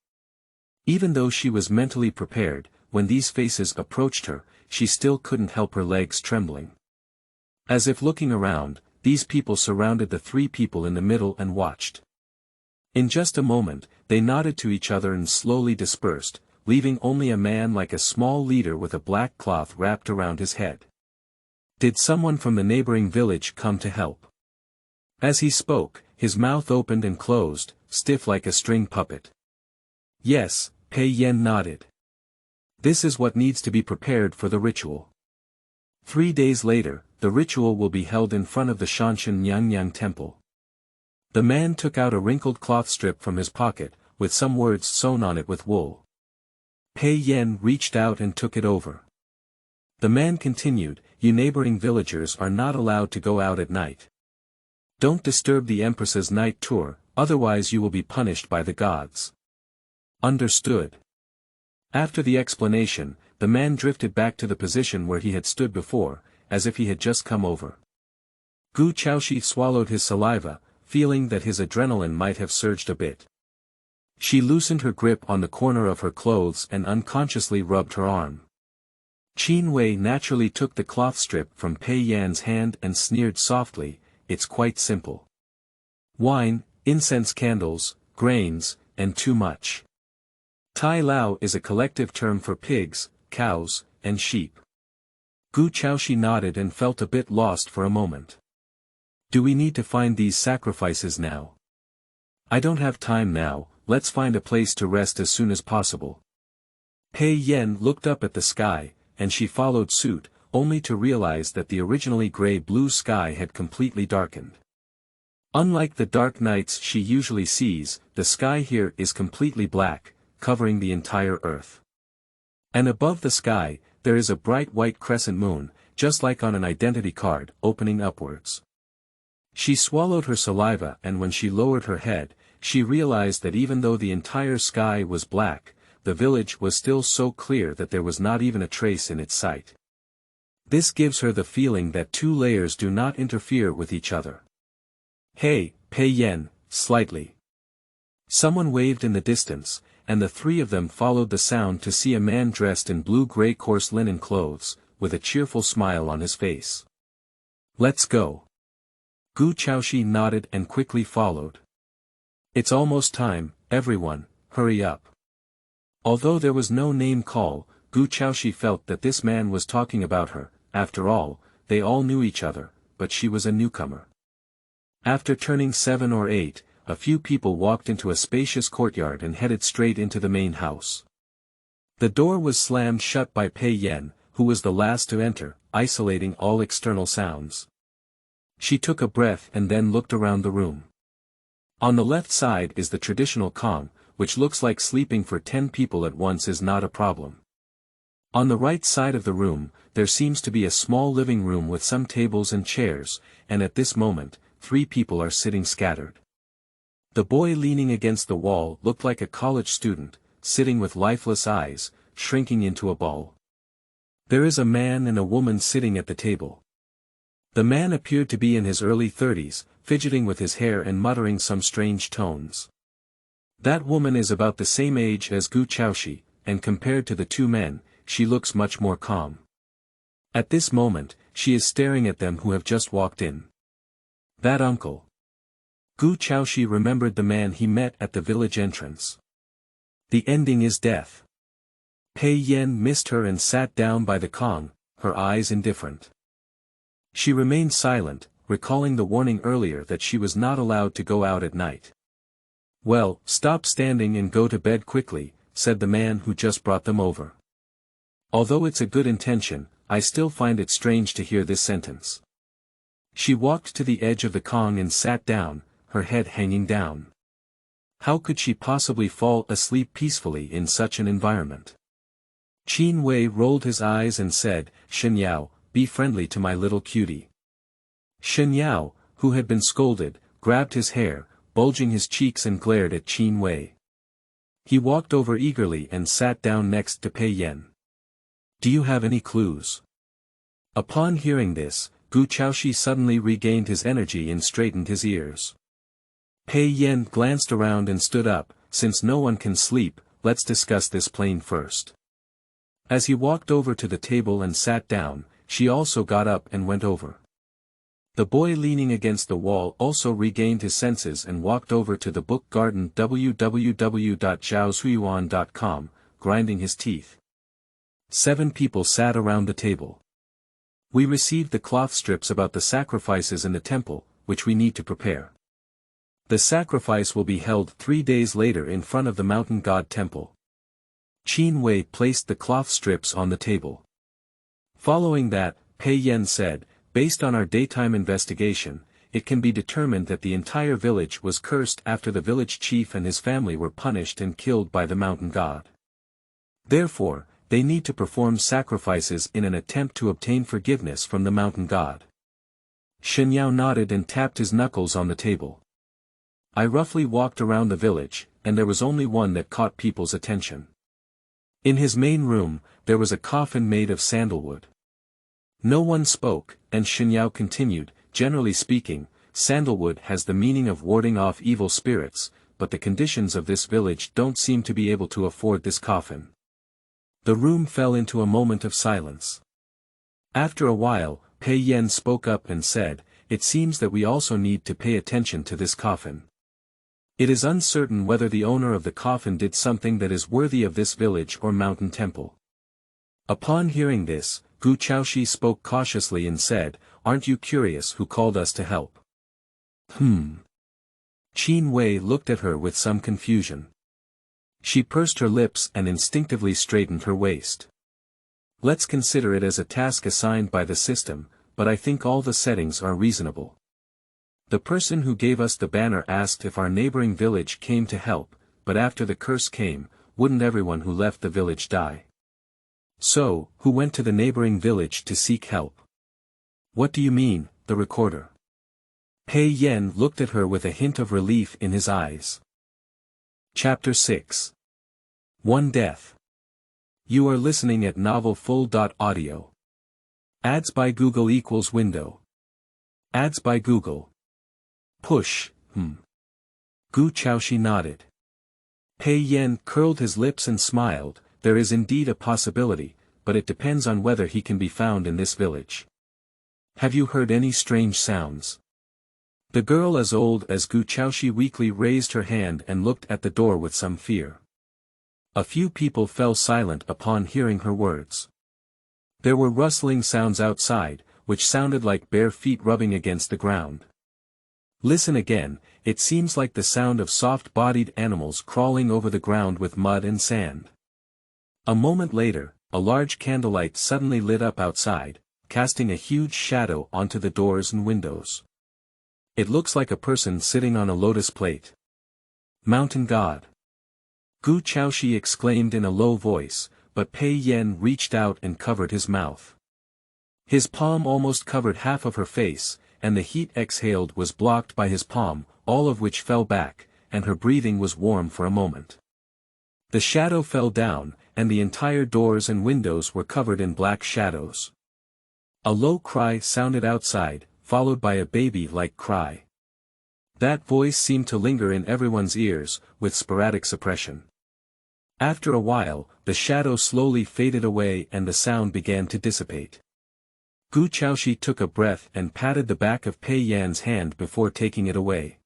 Even though she was mentally prepared, when these faces approached her, she still couldn't help her legs trembling. As if looking around, these people surrounded the three people in the middle and watched. In just a moment, they nodded to each other and slowly dispersed, leaving only a man like a small leader with a black cloth wrapped around his head. Did someone from the neighboring village come to help? As he spoke, his mouth opened and closed, stiff like a string puppet. Yes, Pei Yan nodded. This is what needs to be prepared for the ritual. 3 days later, the ritual will be held in front of the Shanshan Nyangnyang temple. The man took out a wrinkled cloth strip from his pocket, with some words sewn on it with wool. Pei Yan reached out and took it over. The man continued, "You neighboring villagers are not allowed to go out at night. Don't disturb the Empress's night tour, otherwise you will be punished by the gods." Understood. After the explanation, the man drifted back to the position where he had stood before, as if he had just come over. Chaoxi swallowed his saliva, feeling that his adrenaline might have surged a bit. She loosened her grip on the corner of her clothes and unconsciously rubbed her arm. Qin Wei naturally took the cloth strip from Pei Yan's hand and sneered softly, "It's quite simple. Wine, incense candles, grains, and too much." Tai Lao is a collective term for pigs, cows, and sheep. Chaoxi nodded and felt a bit lost for a moment. "Do we need to find these sacrifices now?" "I don't have time now, let's find a place to rest as soon as possible." Pei Yan looked up at the sky, and she followed suit, only to realize that the originally gray-blue sky had completely darkened. Unlike the dark nights she usually sees, the sky here is completely black, covering the entire earth. And above the sky, there is a bright white crescent moon, just like on an identity card, opening upwards. She swallowed her saliva, and when she lowered her head, she realized that even though the entire sky was black, the village was still so clear that there was not even a trace in its sight. This gives her the feeling that two layers do not interfere with each other. "Hey, Pei Yan," slightly. Someone waved in the distance, and the three of them followed the sound to see a man dressed in blue-gray coarse linen clothes, with a cheerful smile on his face. "Let's go." Chaoxi nodded and quickly followed. "It's almost time, everyone, hurry up." Although there was no name call, Chaoxi felt that this man was talking about her. After all, they all knew each other, but she was a newcomer. After turning 7 or 8, a few people walked into a spacious courtyard and headed straight into the main house. The door was slammed shut by Pei Yan, who was the last to enter, isolating all external sounds. She took a breath and then looked around the room. On the left side is the traditional Kong, which looks like sleeping for 10 people at once is not a problem. On the right side of the room, there seems to be a small living room with some tables and chairs, and at this moment, 3 people are sitting scattered. The boy leaning against the wall looked like a college student, sitting with lifeless eyes, shrinking into a ball. There is a man and a woman sitting at the table. The man appeared to be in his early 30s, fidgeting with his hair and muttering some strange tones. That woman is about the same age as Chaoxi, and compared to the two men, she looks much more calm. At this moment, she is staring at them who have just walked in. That uncle. Gu Chaoxi remembered the man he met at the village entrance. The ending is death. Pei Yan missed her and sat down by the Kong, her eyes indifferent. She remained silent, recalling the warning earlier that she was not allowed to go out at night. Well, stop standing and go to bed quickly, said the man who just brought them over. Although it's a good intention, I still find it strange to hear this sentence. She walked to the edge of the Kong and sat down, her head hanging down. How could she possibly fall asleep peacefully in such an environment? Qin Wei rolled his eyes and said, "Shen Yao, be friendly to my little cutie." Shen Yao, who had been scolded, grabbed his hair, bulging his cheeks and glared at Qin Wei. He walked over eagerly and sat down next to Pei Yan. "Do you have any clues?" Upon hearing this, Gu Chaoxi suddenly regained his energy and straightened his ears. Pei Yan glanced around and stood up. "Since no one can sleep, let's discuss this plane first." As he walked over to the table and sat down, she also got up and went over. The boy leaning against the wall also regained his senses and walked over to the book garden www.zhaozuiyuan.com, grinding his teeth. 7 people sat around the table. We received the cloth strips about the sacrifices in the temple, which we need to prepare. The sacrifice will be held 3 days later in front of the mountain god temple. Qin Wei placed the cloth strips on the table. Following that, Pei Yan said, "Based on our daytime investigation, it can be determined that the entire village was cursed after the village chief and his family were punished and killed by the mountain god. Therefore, they need to perform sacrifices in an attempt to obtain forgiveness from the mountain god." Shen Yao nodded and tapped his knuckles on the table. I roughly walked around the village, and there was only one that caught people's attention. In his main room, there was a coffin made of sandalwood. No one spoke, and Shen Yao continued, "Generally speaking, sandalwood has the meaning of warding off evil spirits, but the conditions of this village don't seem to be able to afford this coffin." The room fell into a moment of silence. After a while, Pei Yan spoke up and said, "It seems that we also need to pay attention to this coffin. It is uncertain whether the owner of the coffin did something that is worthy of this village or mountain temple." Upon hearing this, Gu Chaoxi spoke cautiously and said, "Aren't you curious who called us to help?" Qin Wei looked at her with some confusion. She pursed her lips and instinctively straightened her waist. "Let's consider it as a task assigned by the system, but I think all the settings are reasonable. The person who gave us the banner asked if our neighboring village came to help, but after the curse came, wouldn't everyone who left the village die? So, who went to the neighboring village to seek help?" "What do you mean, the recorder?" Pei Yan looked at her with a hint of relief in his eyes. Chapter 6. One Death. You are listening at novelfull.audio. Ads by Google equals window. Ads by Google. Push, Gu Chaoxi nodded. Pei Yan curled his lips and smiled. "There is indeed a possibility, but it depends on whether he can be found in this village. Have you heard any strange sounds?" The girl as old as Gu Chaoxi weakly raised her hand and looked at the door with some fear. A few people fell silent upon hearing her words. There were rustling sounds outside, which sounded like bare feet rubbing against the ground. Listen again, it seems like the sound of soft-bodied animals crawling over the ground with mud and sand. A moment later, a large candlelight suddenly lit up outside, casting a huge shadow onto the doors and windows. It looks like a person sitting on a lotus plate. "Mountain God!" Gu Chaoxi exclaimed in a low voice, but Pei Yan reached out and covered his mouth. His palm almost covered half of her face, and the heat exhaled was blocked by his palm, all of which fell back, and her breathing was warm for a moment. The shadow fell down, and the entire doors and windows were covered in black shadows. A low cry sounded outside, followed by a baby-like cry. That voice seemed to linger in everyone's ears, with sporadic suppression. After a while, the shadow slowly faded away and the sound began to dissipate. Gu Chaoxi took a breath and patted the back of Pei Yan's hand before taking it away.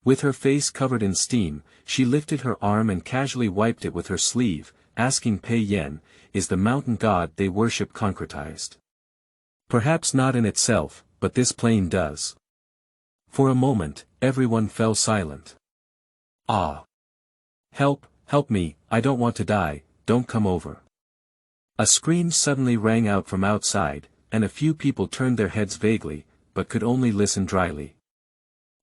With her face covered in steam, she lifted her arm and casually wiped it with her sleeve, asking Pei Yan, "Is the mountain god they worship concretized?" "Perhaps not in itself, but this plane does." For a moment, everyone fell silent. "Ah! Help, help me, I don't want to die, don't come over." A scream suddenly rang out from outside, and a few people turned their heads vaguely, but could only listen dryly.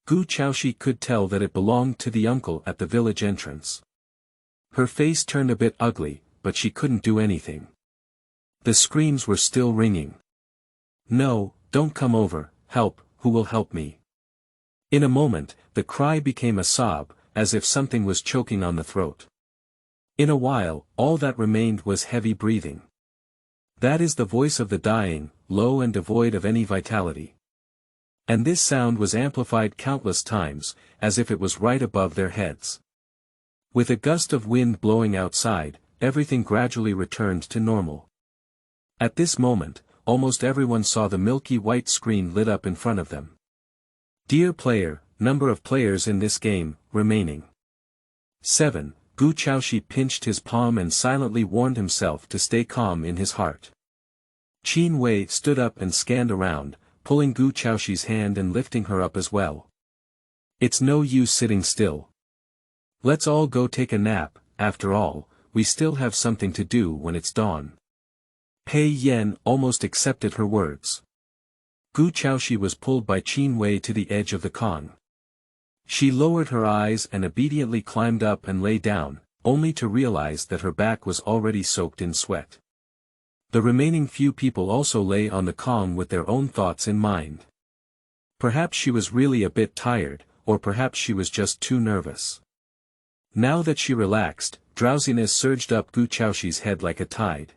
Gu Chaoxi could tell that it belonged to the uncle at the village entrance. Her face turned a bit ugly, but she couldn't do anything. The screams were still ringing. "No, don't come over, help, who will help me?" In a moment, the cry became a sob, as if something was choking on the throat. In a while, all that remained was heavy breathing. That is the voice of the dying, low and devoid of any vitality. And this sound was amplified countless times, as if it was right above their heads. With a gust of wind blowing outside, everything gradually returned to normal. At this moment, almost everyone saw the milky white screen lit up in front of them. "Dear player, number of players in this game, remaining 7. Gu Chaoxi pinched his palm and silently warned himself to stay calm in his heart. Qin Wei stood up and scanned around, pulling Gu Chaoxi's hand and lifting her up as well. "It's no use sitting still. Let's all go take a nap, after all, we still have something to do when it's dawn." Pei Yan almost accepted her words. Gu Chaoxi was pulled by Qin Wei to the edge of the Kong. She lowered her eyes and obediently climbed up and lay down, only to realize that her back was already soaked in sweat. The remaining few people also lay on the Kong with their own thoughts in mind. Perhaps she was really a bit tired, or perhaps she was just too nervous. Now that she relaxed, drowsiness surged up Gu Chaoxi's head like a tide.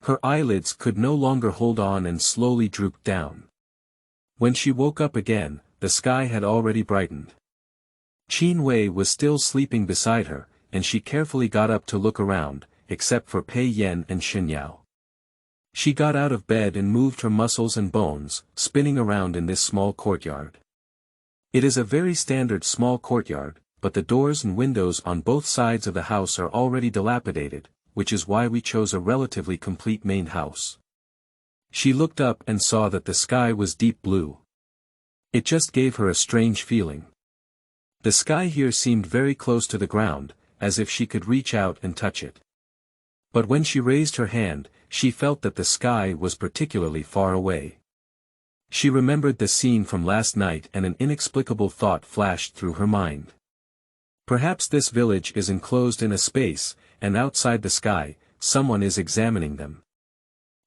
Her eyelids could no longer hold on and slowly drooped down. When she woke up again, the sky had already brightened. Qin Wei was still sleeping beside her, and she carefully got up to look around, except for Pei Yan and Xin Yao. She got out of bed and moved her muscles and bones, spinning around in this small courtyard. It is a very standard small courtyard, but the doors and windows on both sides of the house are already dilapidated, which is why we chose a relatively complete main house. She looked up and saw that the sky was deep blue. It just gave her a strange feeling. The sky here seemed very close to the ground, as if she could reach out and touch it. But when she raised her hand, she felt that the sky was particularly far away. She remembered the scene from last night and an inexplicable thought flashed through her mind. Perhaps this village is enclosed in a space, and outside the sky, someone is examining them.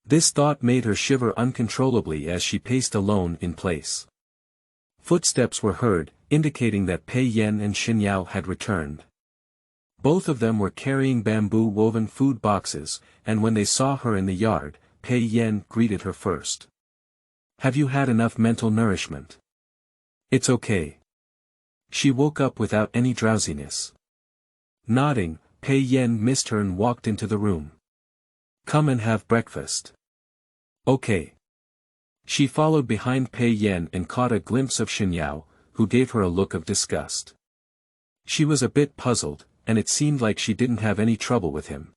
This thought made her shiver uncontrollably as she paced alone in place. Footsteps were heard, indicating that Pei Yan and Xin Yao had returned. Both of them were carrying bamboo-woven food boxes, and when they saw her in the yard, Pei Yan greeted her first. "Have you had enough mental nourishment?" "It's okay." She woke up without any drowsiness. Nodding, Pei Yan missed her and walked into the room. "Come and have breakfast." "Okay." She followed behind Pei Yan and caught a glimpse of Xin Yao, who gave her a look of disgust. She was a bit puzzled, and it seemed like she didn't have any trouble with him.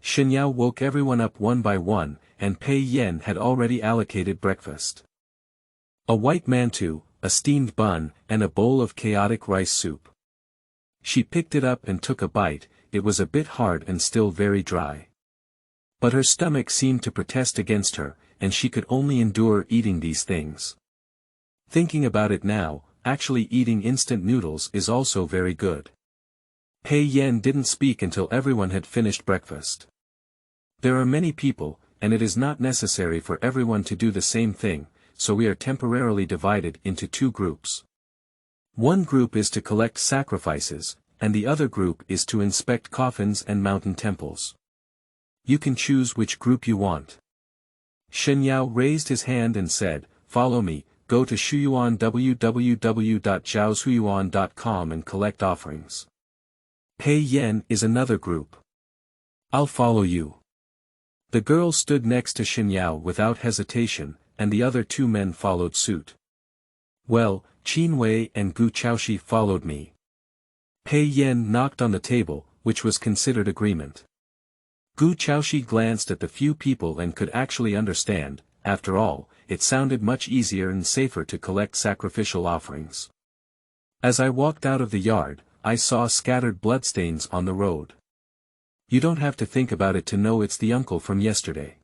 Xin Yao woke everyone up one by one, and Pei Yan had already allocated breakfast. A white mantou, a steamed bun, and a bowl of chaotic rice soup. She picked it up and took a bite, it was a bit hard and still very dry. But her stomach seemed to protest against her, and she could only endure eating these things. Thinking about it now, actually eating instant noodles is also very good. Pei Yan didn't speak until everyone had finished breakfast. There are many people, and it is not necessary for everyone to do the same thing, so we are temporarily divided into two groups. One group is to collect sacrifices, and the other group is to inspect coffins and mountain temples. You can choose which group you want. Shen Yao raised his hand and said, "Follow me, go to Shuyuan www.zhaoshuyuan.com and collect offerings." Pei Yan is another group. "I'll follow you." The girl stood next to Xinyao without hesitation, and the other two men followed suit. Well, Qin Wei and Gu Chaoxi followed me. Pei Yan knocked on the table, which was considered agreement. Gu Chaoxi glanced at the few people and could actually understand. After all, it sounded much easier and safer to collect sacrificial offerings. As I walked out of the yard, I saw scattered bloodstains on the road. You don't have to think about it to know it's the uncle from yesterday.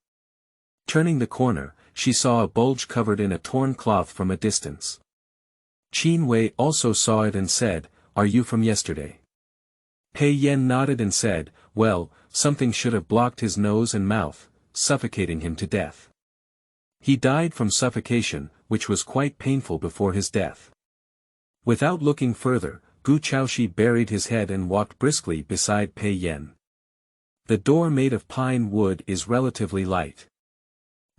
Turning the corner, she saw a bulge covered in a torn cloth from a distance. Qin Wei also saw it and said, "Are you from yesterday?" Pei Yan nodded and said, "Well, something should have blocked his nose and mouth, suffocating him to death. He died from suffocation, which was quite painful before his death." Without looking further, Gu Chaoxi buried his head and walked briskly beside Pei Yan. The door made of pine wood is relatively light.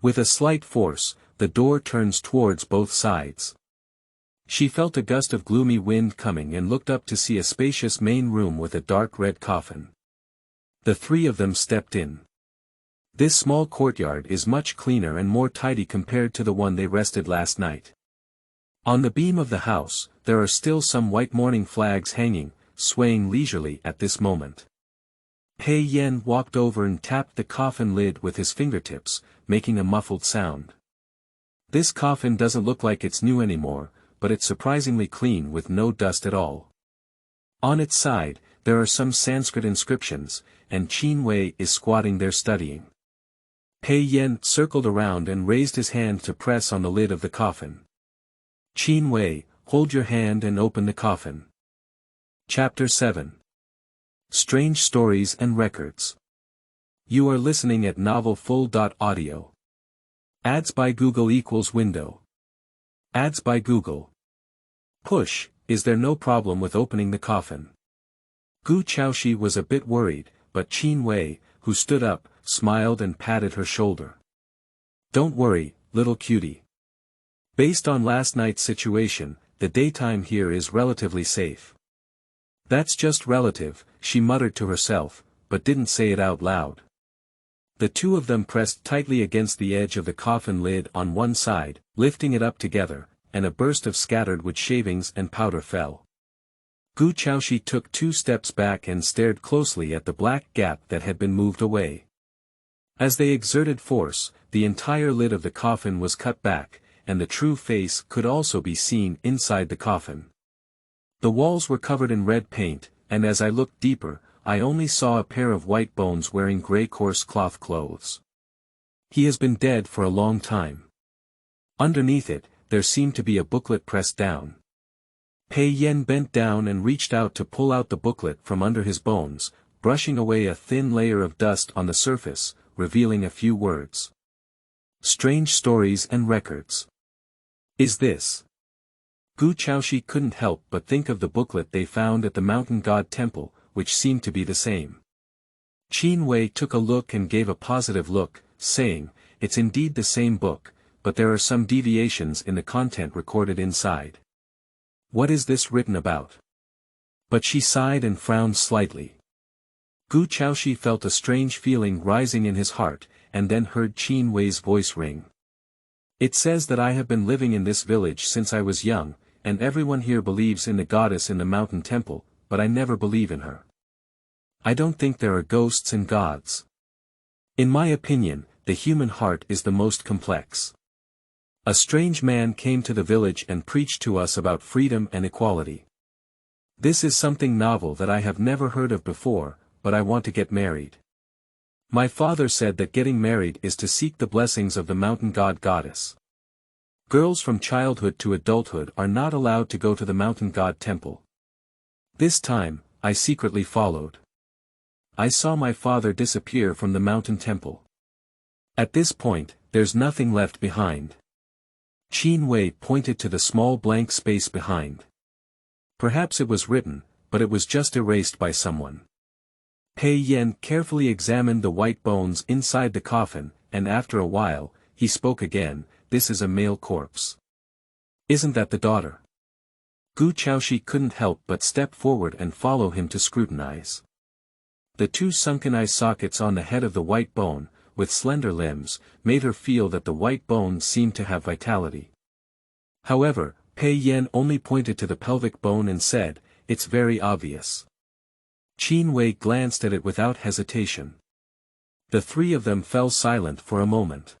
With a slight force, the door turns towards both sides. She felt a gust of gloomy wind coming and looked up to see a spacious main room with a dark red coffin. The three of them stepped in. This small courtyard is much cleaner and more tidy compared to the one they rested last night. On the beam of the house, there are still some white mourning flags hanging, swaying leisurely at this moment. Pei Yan walked over and tapped the coffin lid with his fingertips, making a muffled sound. This coffin doesn't look like it's new anymore, but it's surprisingly clean with no dust at all. On its side, there are some Sanskrit inscriptions, and Qin Wei is squatting there studying. Pei Yan circled around and raised his hand to press on the lid of the coffin. Qin Wei, hold your hand and open the coffin. Chapter 7. Strange Stories and Records. You are listening at novelfull.audio. Ads by Google equals window. Ads by Google. Push, is there no problem with opening the coffin? Gu Chaoxi was a bit worried, but Qin Wei, who stood up, smiled and patted her shoulder. Don't worry, little cutie. Based on last night's situation, the daytime here is relatively safe. That's just relative, she muttered to herself, but didn't say it out loud. The two of them pressed tightly against the edge of the coffin lid on one side, lifting it up together, and a burst of scattered wood shavings and powder fell. Gu Chaoxi took 2 steps back and stared closely at the black gap that had been moved away. As they exerted force, the entire lid of the coffin was cut back, and the true face could also be seen inside the coffin. The walls were covered in red paint, and as I looked deeper, I only saw a pair of white bones wearing grey coarse cloth clothes. He has been dead for a long time. Underneath it, there seemed to be a booklet pressed down. Pei Yan bent down and reached out to pull out the booklet from under his bones, brushing away a thin layer of dust on the surface, revealing a few words. Strange Stories and Records. Is this? Gu Chaoxi couldn't help but think of the booklet they found at the mountain god temple, which seemed to be the same. Qin Wei took a look and gave a positive look, saying, "It's indeed the same book, but there are some deviations in the content recorded inside. What is this written about?" But she sighed and frowned slightly. Gu Chaoxi felt a strange feeling rising in his heart, and then heard Qin Wei's voice ring. "It says that I have been living in this village since I was young, and everyone here believes in the goddess in the mountain temple, but I never believe in her. I don't think there are ghosts and gods. In my opinion, the human heart is the most complex. A strange man came to the village and preached to us about freedom and equality. This is something novel that I have never heard of before, but I want to get married. My father said that getting married is to seek the blessings of the mountain goddess. Girls from childhood to adulthood are not allowed to go to the mountain god temple. This time, I secretly followed. I saw my father disappear from the mountain temple. At this point, there's nothing left behind." Qin Wei pointed to the small blank space behind. Perhaps it was written, but it was just erased by someone. Pei Yan carefully examined the white bones inside the coffin, and after a while, he spoke again, "This is a male corpse. Isn't that the daughter?" Gu Chaoxi couldn't help but step forward and follow him to scrutinize. The 2 sunken eye sockets on the head of the white bone, with slender limbs, made her feel that the white bones seemed to have vitality. However, Pei Yan only pointed to the pelvic bone and said, "It's very obvious." Qin Wei glanced at it without hesitation. The three of them fell silent for a moment.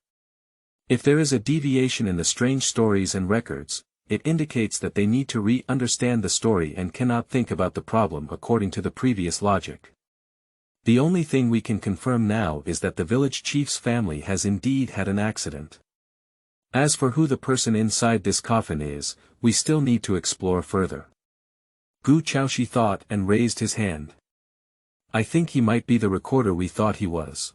If there is a deviation in the strange stories and records, it indicates that they need to re-understand the story and cannot think about the problem according to the previous logic. The only thing we can confirm now is that the village chief's family has indeed had an accident. As for who the person inside this coffin is, we still need to explore further. Gu Chaoxi thought and raised his hand. I think he might be the recorder we thought he was.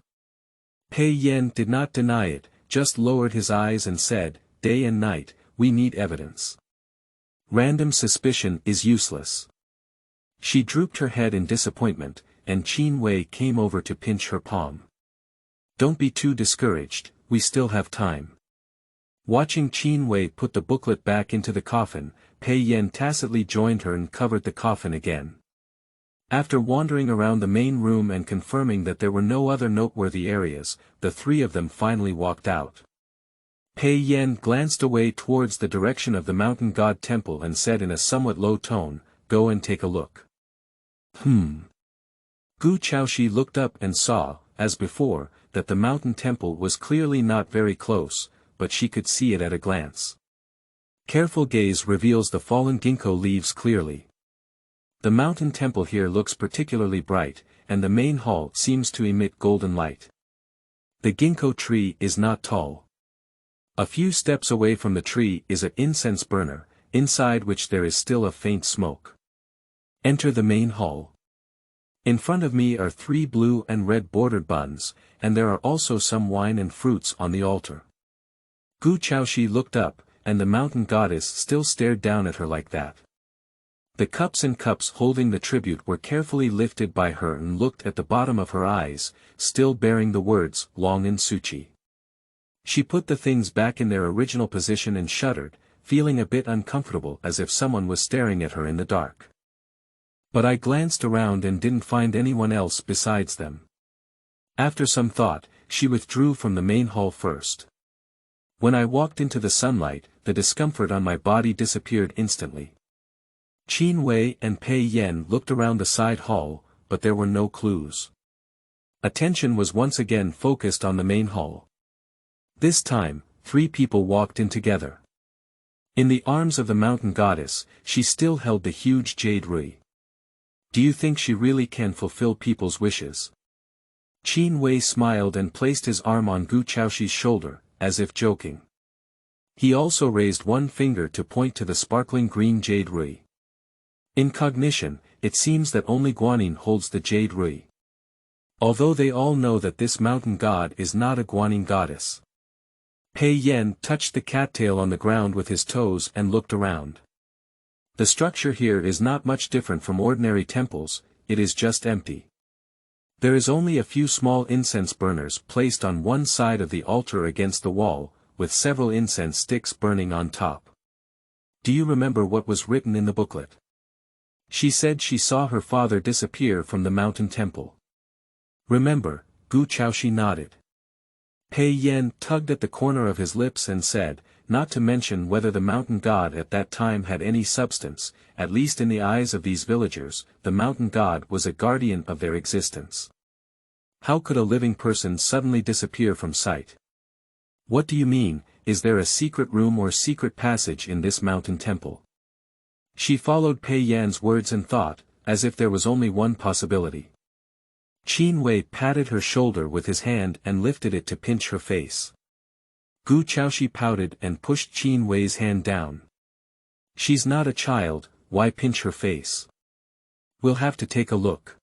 Pei Yan did not deny it, just lowered his eyes and said, "Day and night, we need evidence. Random suspicion is useless." She drooped her head in disappointment, and Qin Wei came over to pinch her palm. "Don't be too discouraged, we still have time." Watching Qin Wei put the booklet back into the coffin, Pei Yan tacitly joined her and covered the coffin again. After wandering around the main room and confirming that there were no other noteworthy areas, the three of them finally walked out. Pei Yan glanced away towards the direction of the mountain god temple and said in a somewhat low tone, "Go and take a look." Gu Chaoxi looked up and saw, as before, that the mountain temple was clearly not very close, but she could see it at a glance. Careful gaze reveals the fallen ginkgo leaves clearly. The mountain temple here looks particularly bright, and the main hall seems to emit golden light. The ginkgo tree is not tall. A few steps away from the tree is an incense burner, inside which there is still a faint smoke. Enter the main hall. In front of me are 3 blue and red bordered buns, and there are also some wine and fruits on the altar. Gu Chaoxi looked up, and the mountain goddess still stared down at her like that. The cups and cups holding the tribute were carefully lifted by her and looked at the bottom of her eyes, still bearing the words, Long and Suchi. She put the things back in their original position and shuddered, feeling a bit uncomfortable as if someone was staring at her in the dark. But I glanced around and didn't find anyone else besides them. After some thought, she withdrew from the main hall first. When I walked into the sunlight, the discomfort on my body disappeared instantly. Qin Wei and Pei Yan looked around the side hall, but there were no clues. Attention was once again focused on the main hall. This time, 3 people walked in together. In the arms of the mountain goddess, she still held the huge jade rui. Do you think she really can fulfill people's wishes? Qin Wei smiled and placed his arm on Gu Chaoxi's shoulder, as if joking. He also raised one finger to point to the sparkling green jade rui. In cognition, it seems that only Guanyin holds the jade rui. Although they all know that this mountain god is not a Guanyin goddess. Pei Yan touched the cattail on the ground with his toes and looked around. The structure here is not much different from ordinary temples, it is just empty. There is only a few small incense burners placed on one side of the altar against the wall, with several incense sticks burning on top. Do you remember what was written in the booklet? She said she saw her father disappear from the mountain temple. Remember, Gu Chaoxi nodded. Pei Yan tugged at the corner of his lips and said, not to mention whether the mountain god at that time had any substance, at least in the eyes of these villagers, the mountain god was a guardian of their existence. How could a living person suddenly disappear from sight? What do you mean, is there a secret room or secret passage in this mountain temple? She followed Pei Yan's words and thought, as if there was only one possibility. Qin Wei patted her shoulder with his hand and lifted it to pinch her face. Gu Chaoxi pouted and pushed Qin Wei's hand down. She's not a child, why pinch her face? We'll have to take a look.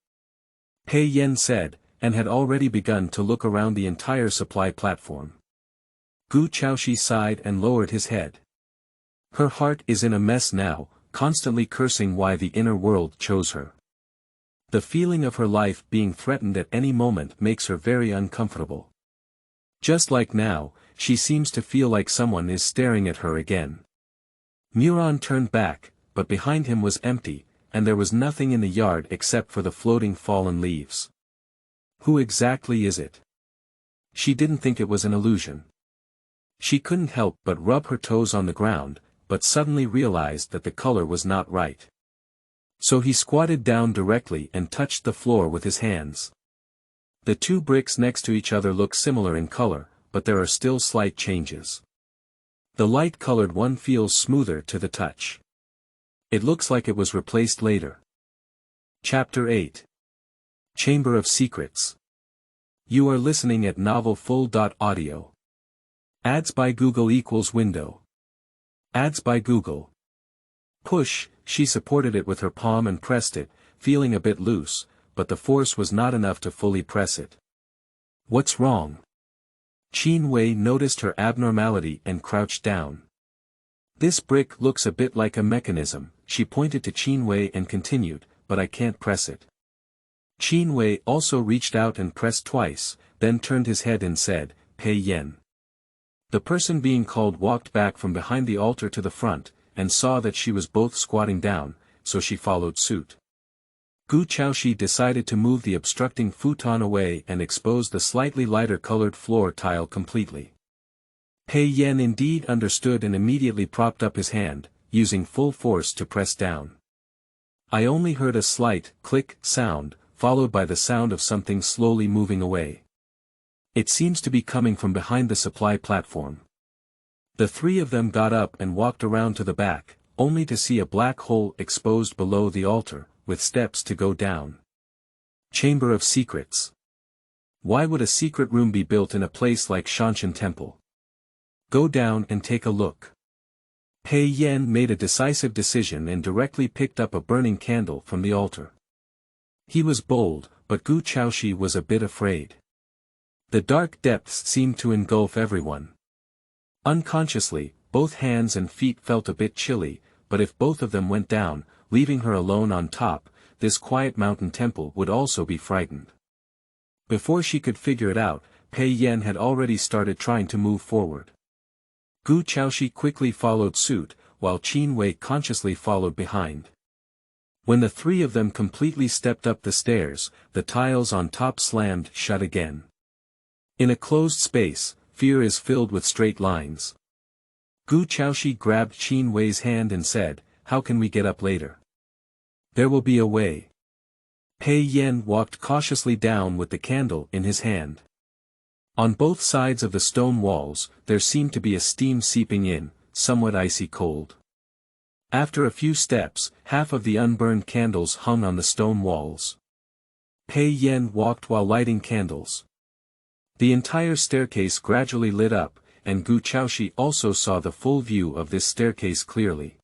Pei Yan said, and had already begun to look around the entire supply platform. Gu Chaoxi sighed and lowered his head. Her heart is in a mess now, constantly cursing why the inner world chose her. The feeling of her life being threatened at any moment makes her very uncomfortable. Just like now, she seems to feel like someone is staring at her again. Muron turned back, but behind him was empty, and there was nothing in the yard except for the floating fallen leaves. Who exactly is it? She didn't think it was an illusion. She couldn't help but rub her toes on the ground, but suddenly realized that the color was not right. So he squatted down directly and touched the floor with his hands. The two bricks next to each other look similar in color, but there are still slight changes. The light-colored one feels smoother to the touch. It looks like it was replaced later. Chapter 8. Chamber of Secrets. You are listening at novelfull.audio. Ads by Google equals window. Ads by Google. Push, she supported it with her palm and pressed it, feeling a bit loose, but the force was not enough to fully press it. What's wrong? Qin Wei noticed her abnormality and crouched down. This brick looks a bit like a mechanism, she pointed to Qin Wei and continued, but I can't press it. Qin Wei also reached out and pressed twice, then turned his head and said, Pei Yan. The person being called walked back from behind the altar to the front, and saw that she was both squatting down, so she followed suit. Gu Chaoxi decided to move the obstructing futon away and expose the slightly lighter colored floor tile completely. Pei Yan indeed understood and immediately propped up his hand, using full force to press down. I only heard a slight click sound, followed by the sound of something slowly moving away. It seems to be coming from behind the supply platform. The three of them got up and walked around to the back, only to see a black hole exposed below the altar, with steps to go down. Chamber of Secrets. Why would a secret room be built in a place like Shanshan Temple? Go down and take a look. Pei Yan made a decisive decision and directly picked up a burning candle from the altar. He was bold, but Gu Chaoxi was a bit afraid. The dark depths seemed to engulf everyone. Unconsciously, both hands and feet felt a bit chilly, but if both of them went down, leaving her alone on top, this quiet mountain temple would also be frightened. Before she could figure it out, Pei Yan had already started trying to move forward. Gu Chaoxi quickly followed suit, while Qin Wei consciously followed behind. When the three of them completely stepped up the stairs, the tiles on top slammed shut again. In a closed space, fear is filled with straight lines. Gu Chaoxi grabbed Qin Wei's hand and said, How can we get up later? There will be a way. Pei Yan walked cautiously down with the candle in his hand. On both sides of the stone walls, there seemed to be a steam seeping in, somewhat icy cold. After a few steps, half of the unburned candles hung on the stone walls. Pei Yan walked while lighting candles. The entire staircase gradually lit up, and Gu Chaoxi also saw the full view of this staircase clearly.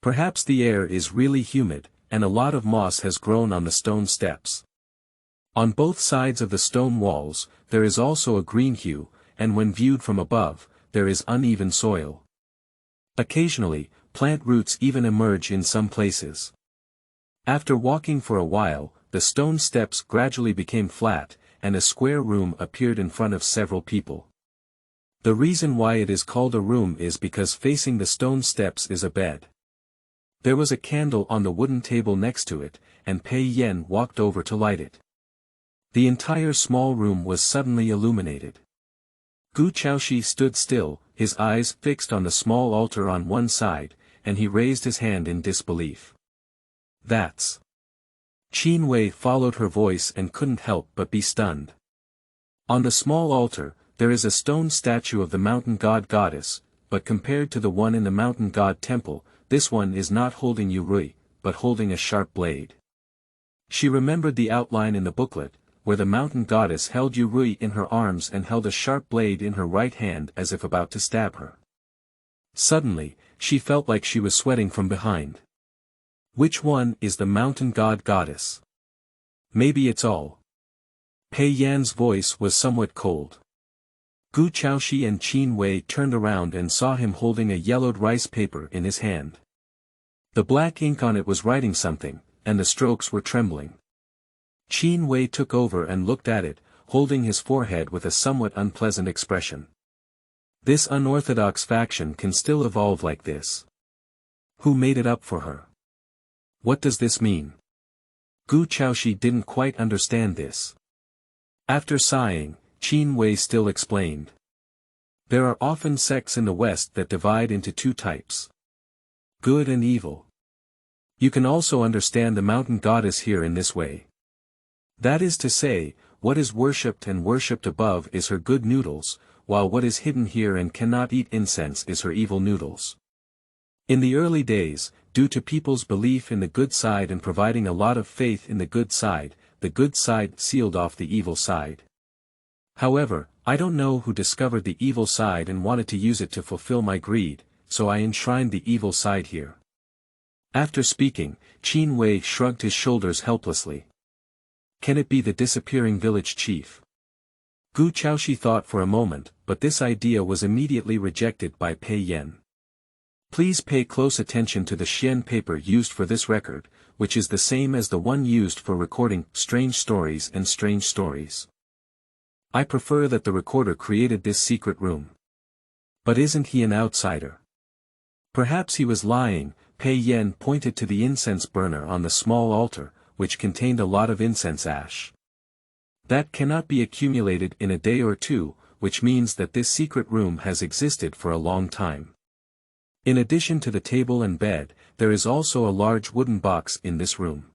Perhaps the air is really humid, and a lot of moss has grown on the stone steps. On both sides of the stone walls, there is also a green hue, and when viewed from above, there is uneven soil. Occasionally, plant roots even emerge in some places. After walking for a while, the stone steps gradually became flat, and a square room appeared in front of several people. The reason why it is called a room is because facing the stone steps is a bed. There was a candle on the wooden table next to it, and Pei Yan walked over to light it. The entire small room was suddenly illuminated. Gu Chaoxi stood still, his eyes fixed on the small altar on one side, and he raised his hand in disbelief. That's... Qin Wei followed her voice and couldn't help but be stunned. On the small altar, there is a stone statue of the mountain god goddess, but compared to the one in the mountain god temple, this one is not holding Yurui, but holding a sharp blade. She remembered the outline in the booklet, where the mountain goddess held Yurui in her arms and held a sharp blade in her right hand as if about to stab her. Suddenly, she felt like she was sweating from behind. Which one is the mountain god goddess? Maybe it's all. Pei Yan's voice was somewhat cold. Gu Chaoxi and Qin Wei turned around and saw him holding a yellowed rice paper in his hand. The black ink on it was writing something, and the strokes were trembling. Qin Wei took over and looked at it, holding his forehead with a somewhat unpleasant expression. This unorthodox faction can still evolve like this. Who made it up for her? What does this mean? Gu Chaoxi didn't quite understand this. After sighing, Qin Wei still explained. There are often sects in the West that divide into two types. Good and evil. You can also understand the mountain goddess here in this way. That is to say, what is worshipped and worshipped above is her good noodles, while what is hidden here and cannot eat incense is her evil noodles. In the early days, due to people's belief in the good side and providing a lot of faith in the good side sealed off the evil side. However, I don't know who discovered the evil side and wanted to use it to fulfill my greed, so I enshrined the evil side here. After speaking, Qin Wei shrugged his shoulders helplessly. Can it be the disappearing village chief? Gu Chaoxi thought for a moment, but this idea was immediately rejected by Pei Yan. Please pay close attention to the Xian paper used for this record, which is the same as the one used for recording strange stories and strange stories. I prefer that the recorder created this secret room. But isn't he an outsider? Perhaps he was lying. Pei Yan pointed to the incense burner on the small altar, which contained a lot of incense ash. That cannot be accumulated in a day or two, which means that this secret room has existed for a long time. In addition to the table and bed, there is also a large wooden box in this room.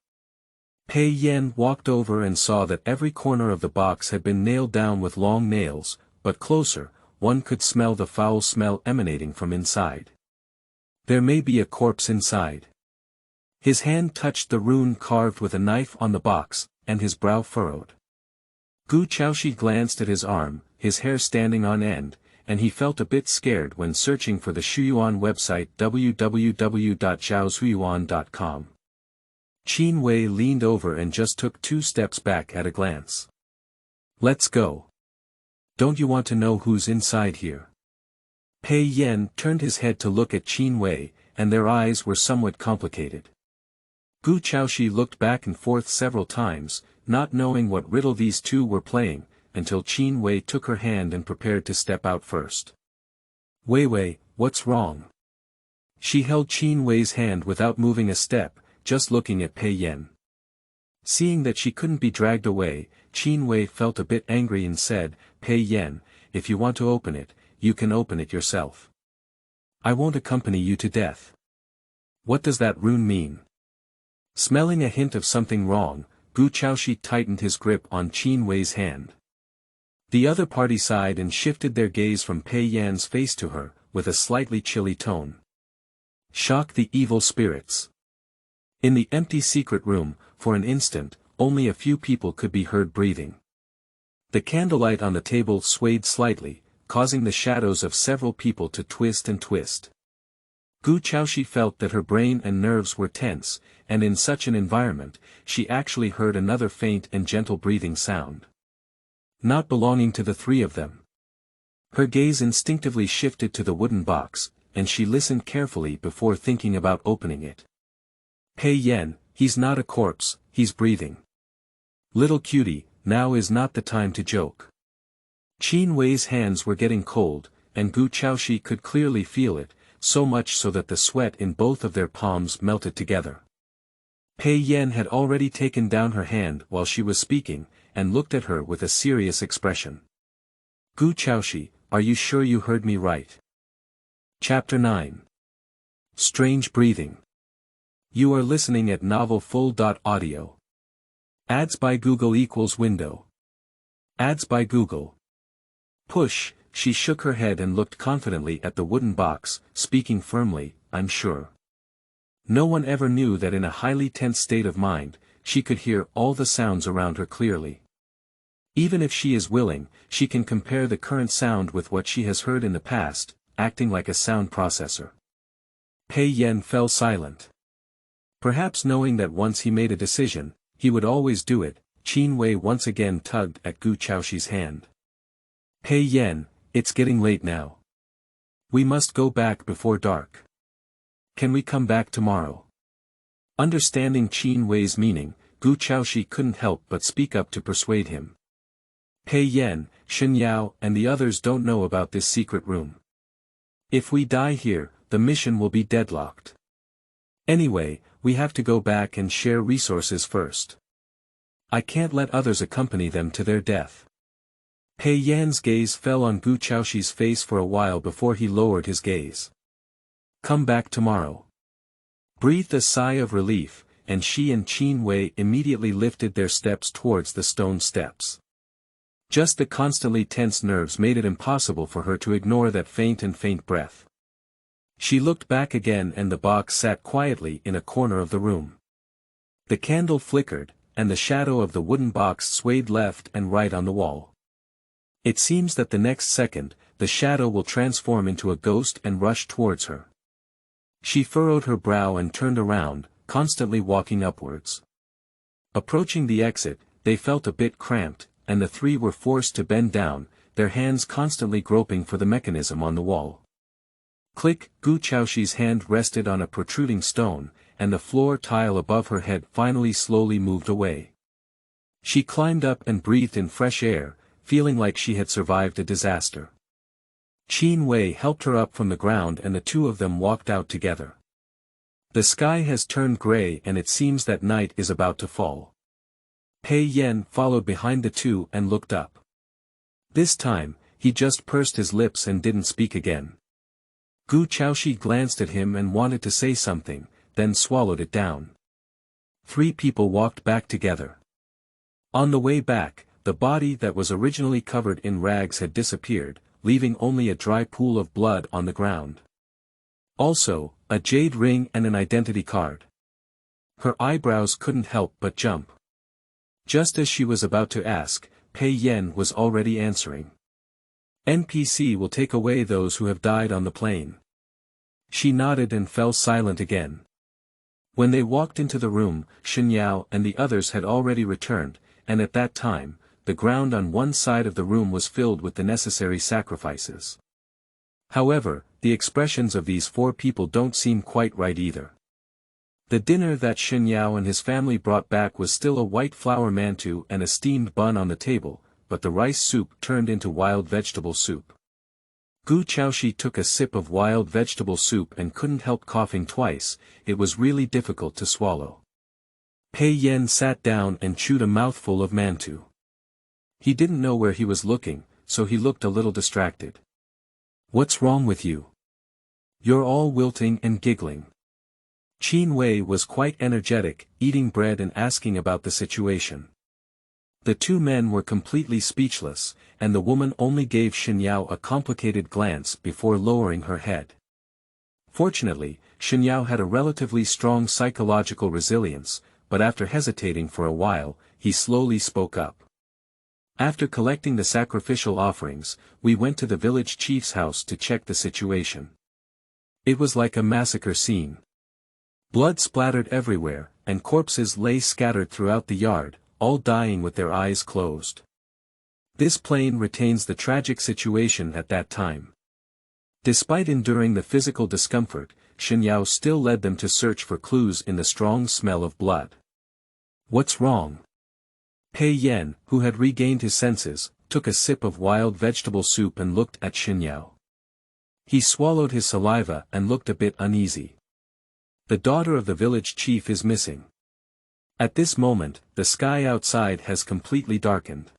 Pei Yan walked over and saw that every corner of the box had been nailed down with long nails, but closer, one could smell the foul smell emanating from inside. There may be a corpse inside. His hand touched the rune carved with a knife on the box, and his brow furrowed. Gu Chaoxi glanced at his arm, his hair standing on end, and he felt a bit scared when searching for the Shuyuan website www.zhaoshuyuan.com. Qin Wei leaned over and just took 2 steps back at a glance. Let's go. Don't you want to know who's inside here? Pei Yan turned his head to look at Qin Wei, and their eyes were somewhat complicated. Gu Chaoxi looked back and forth several times, not knowing what riddle these two were playing, until Qin Wei took her hand and prepared to step out first. Wei, what's wrong? She held Qin Wei's hand without moving a step, just looking at Pei Yan. Seeing that she couldn't be dragged away, Qin Wei felt a bit angry and said, Pei Yan, if you want to open it, you can open it yourself. I won't accompany you to death. What does that rune mean? Smelling a hint of something wrong, Gu Chaoxi tightened his grip on Qin Wei's hand. The other party sighed and shifted their gaze from Pei Yan's face to her, with a slightly chilly tone. Shock the evil spirits. In the empty secret room, for an instant, only a few people could be heard breathing. The candlelight on the table swayed slightly, causing the shadows of several people to twist and twist. Gu Chaoxi felt that her brain and nerves were tense, and in such an environment, she actually heard another faint and gentle breathing sound. Not belonging to the 3 of them. Her gaze instinctively shifted to the wooden box, and she listened carefully before thinking about opening it. Pei Yan, he's not a corpse, he's breathing. Little cutie, now is not the time to joke. Qin Wei's hands were getting cold, and Gu Chaoxi could clearly feel it, so much so that the sweat in both of their palms melted together. Pei Yan had already taken down her hand while she was speaking, and looked at her with a serious expression. Gu Chaoxi, are you sure you heard me right? Chapter 9. Strange Breathing. You are listening at novelfull.audio. Ads by Google equals window. Ads by Google. Push, she shook her head and looked confidently at the wooden box, speaking firmly, I'm sure. No one ever knew that in a highly tense state of mind, she could hear all the sounds around her clearly. Even if she is willing, she can compare the current sound with what she has heard in the past, acting like a sound processor. Pei Yan fell silent. Perhaps knowing that once he made a decision, he would always do it, Qin Wei once again tugged at Gu Chaoxi's hand. Pei Yan, it's getting late now. We must go back before dark. Can we come back tomorrow? Understanding Qin Wei's meaning, Gu Chaoxi couldn't help but speak up to persuade him. Pei Yan, Shen Yao and the others don't know about this secret room. If we die here, the mission will be deadlocked. Anyway, we have to go back and share resources first. I can't let others accompany them to their death. Pei Yan's gaze fell on Gu Chaoxi's face for a while before he lowered his gaze. Come back tomorrow. Breathed a sigh of relief, and she and Qin Wei immediately lifted their steps towards the stone steps. Just the constantly tense nerves made it impossible for her to ignore that faint breath. She looked back again and the box sat quietly in a corner of the room. The candle flickered, and the shadow of the wooden box swayed left and right on the wall. It seems that the next second, the shadow will transform into a ghost and rush towards her. She furrowed her brow and turned around, constantly walking upwards. Approaching the exit, they felt a bit cramped, and the three were forced to bend down, their hands constantly groping for the mechanism on the wall. Click, Gu Chaoxi's hand rested on a protruding stone, and the floor tile above her head finally slowly moved away. She climbed up and breathed in fresh air, feeling like she had survived a disaster. Qin Wei helped her up from the ground and the two of them walked out together. The sky has turned gray and it seems that night is about to fall. Pei Yan followed behind the two and looked up. This time, he just pursed his lips and didn't speak again. Gu Chaoxi glanced at him and wanted to say something, then swallowed it down. Three people walked back together. On the way back, the body that was originally covered in rags had disappeared, leaving only a dry pool of blood on the ground. Also, a jade ring and an identity card. Her eyebrows couldn't help but jump. Just as she was about to ask, Pei Yan was already answering. NPC will take away those who have died on the plane. She nodded and fell silent again. When they walked into the room, Xinyao and the others had already returned, and at that time, the ground on one side of the room was filled with the necessary sacrifices. However, the expressions of these four people don't seem quite right either. The dinner that Xinyao and his family brought back was still a white flour mantou and a steamed bun on the table, but the rice soup turned into wild vegetable soup. Gu Chaoxi took a sip of wild vegetable soup and couldn't help coughing twice, it was really difficult to swallow. Pei Yan sat down and chewed a mouthful of mantou. He didn't know where he was looking, so he looked a little distracted. What's wrong with you? You're all wilting and giggling. Qin Wei was quite energetic, eating bread and asking about the situation. The two men were completely speechless, and the woman only gave Xinyao a complicated glance before lowering her head. Fortunately, Xinyao had a relatively strong psychological resilience, but after hesitating for a while, he slowly spoke up. After collecting the sacrificial offerings, we went to the village chief's house to check the situation. It was like a massacre scene. Blood splattered everywhere, and corpses lay scattered throughout the yard, all dying with their eyes closed. This plane retains the tragic situation at that time. Despite enduring the physical discomfort, Xinyao still led them to search for clues in the strong smell of blood. What's wrong? Pei Yan, who had regained his senses, took a sip of wild vegetable soup and looked at Xinyao. He swallowed his saliva and looked a bit uneasy. The daughter of the village chief is missing. At this moment, the sky outside has completely darkened.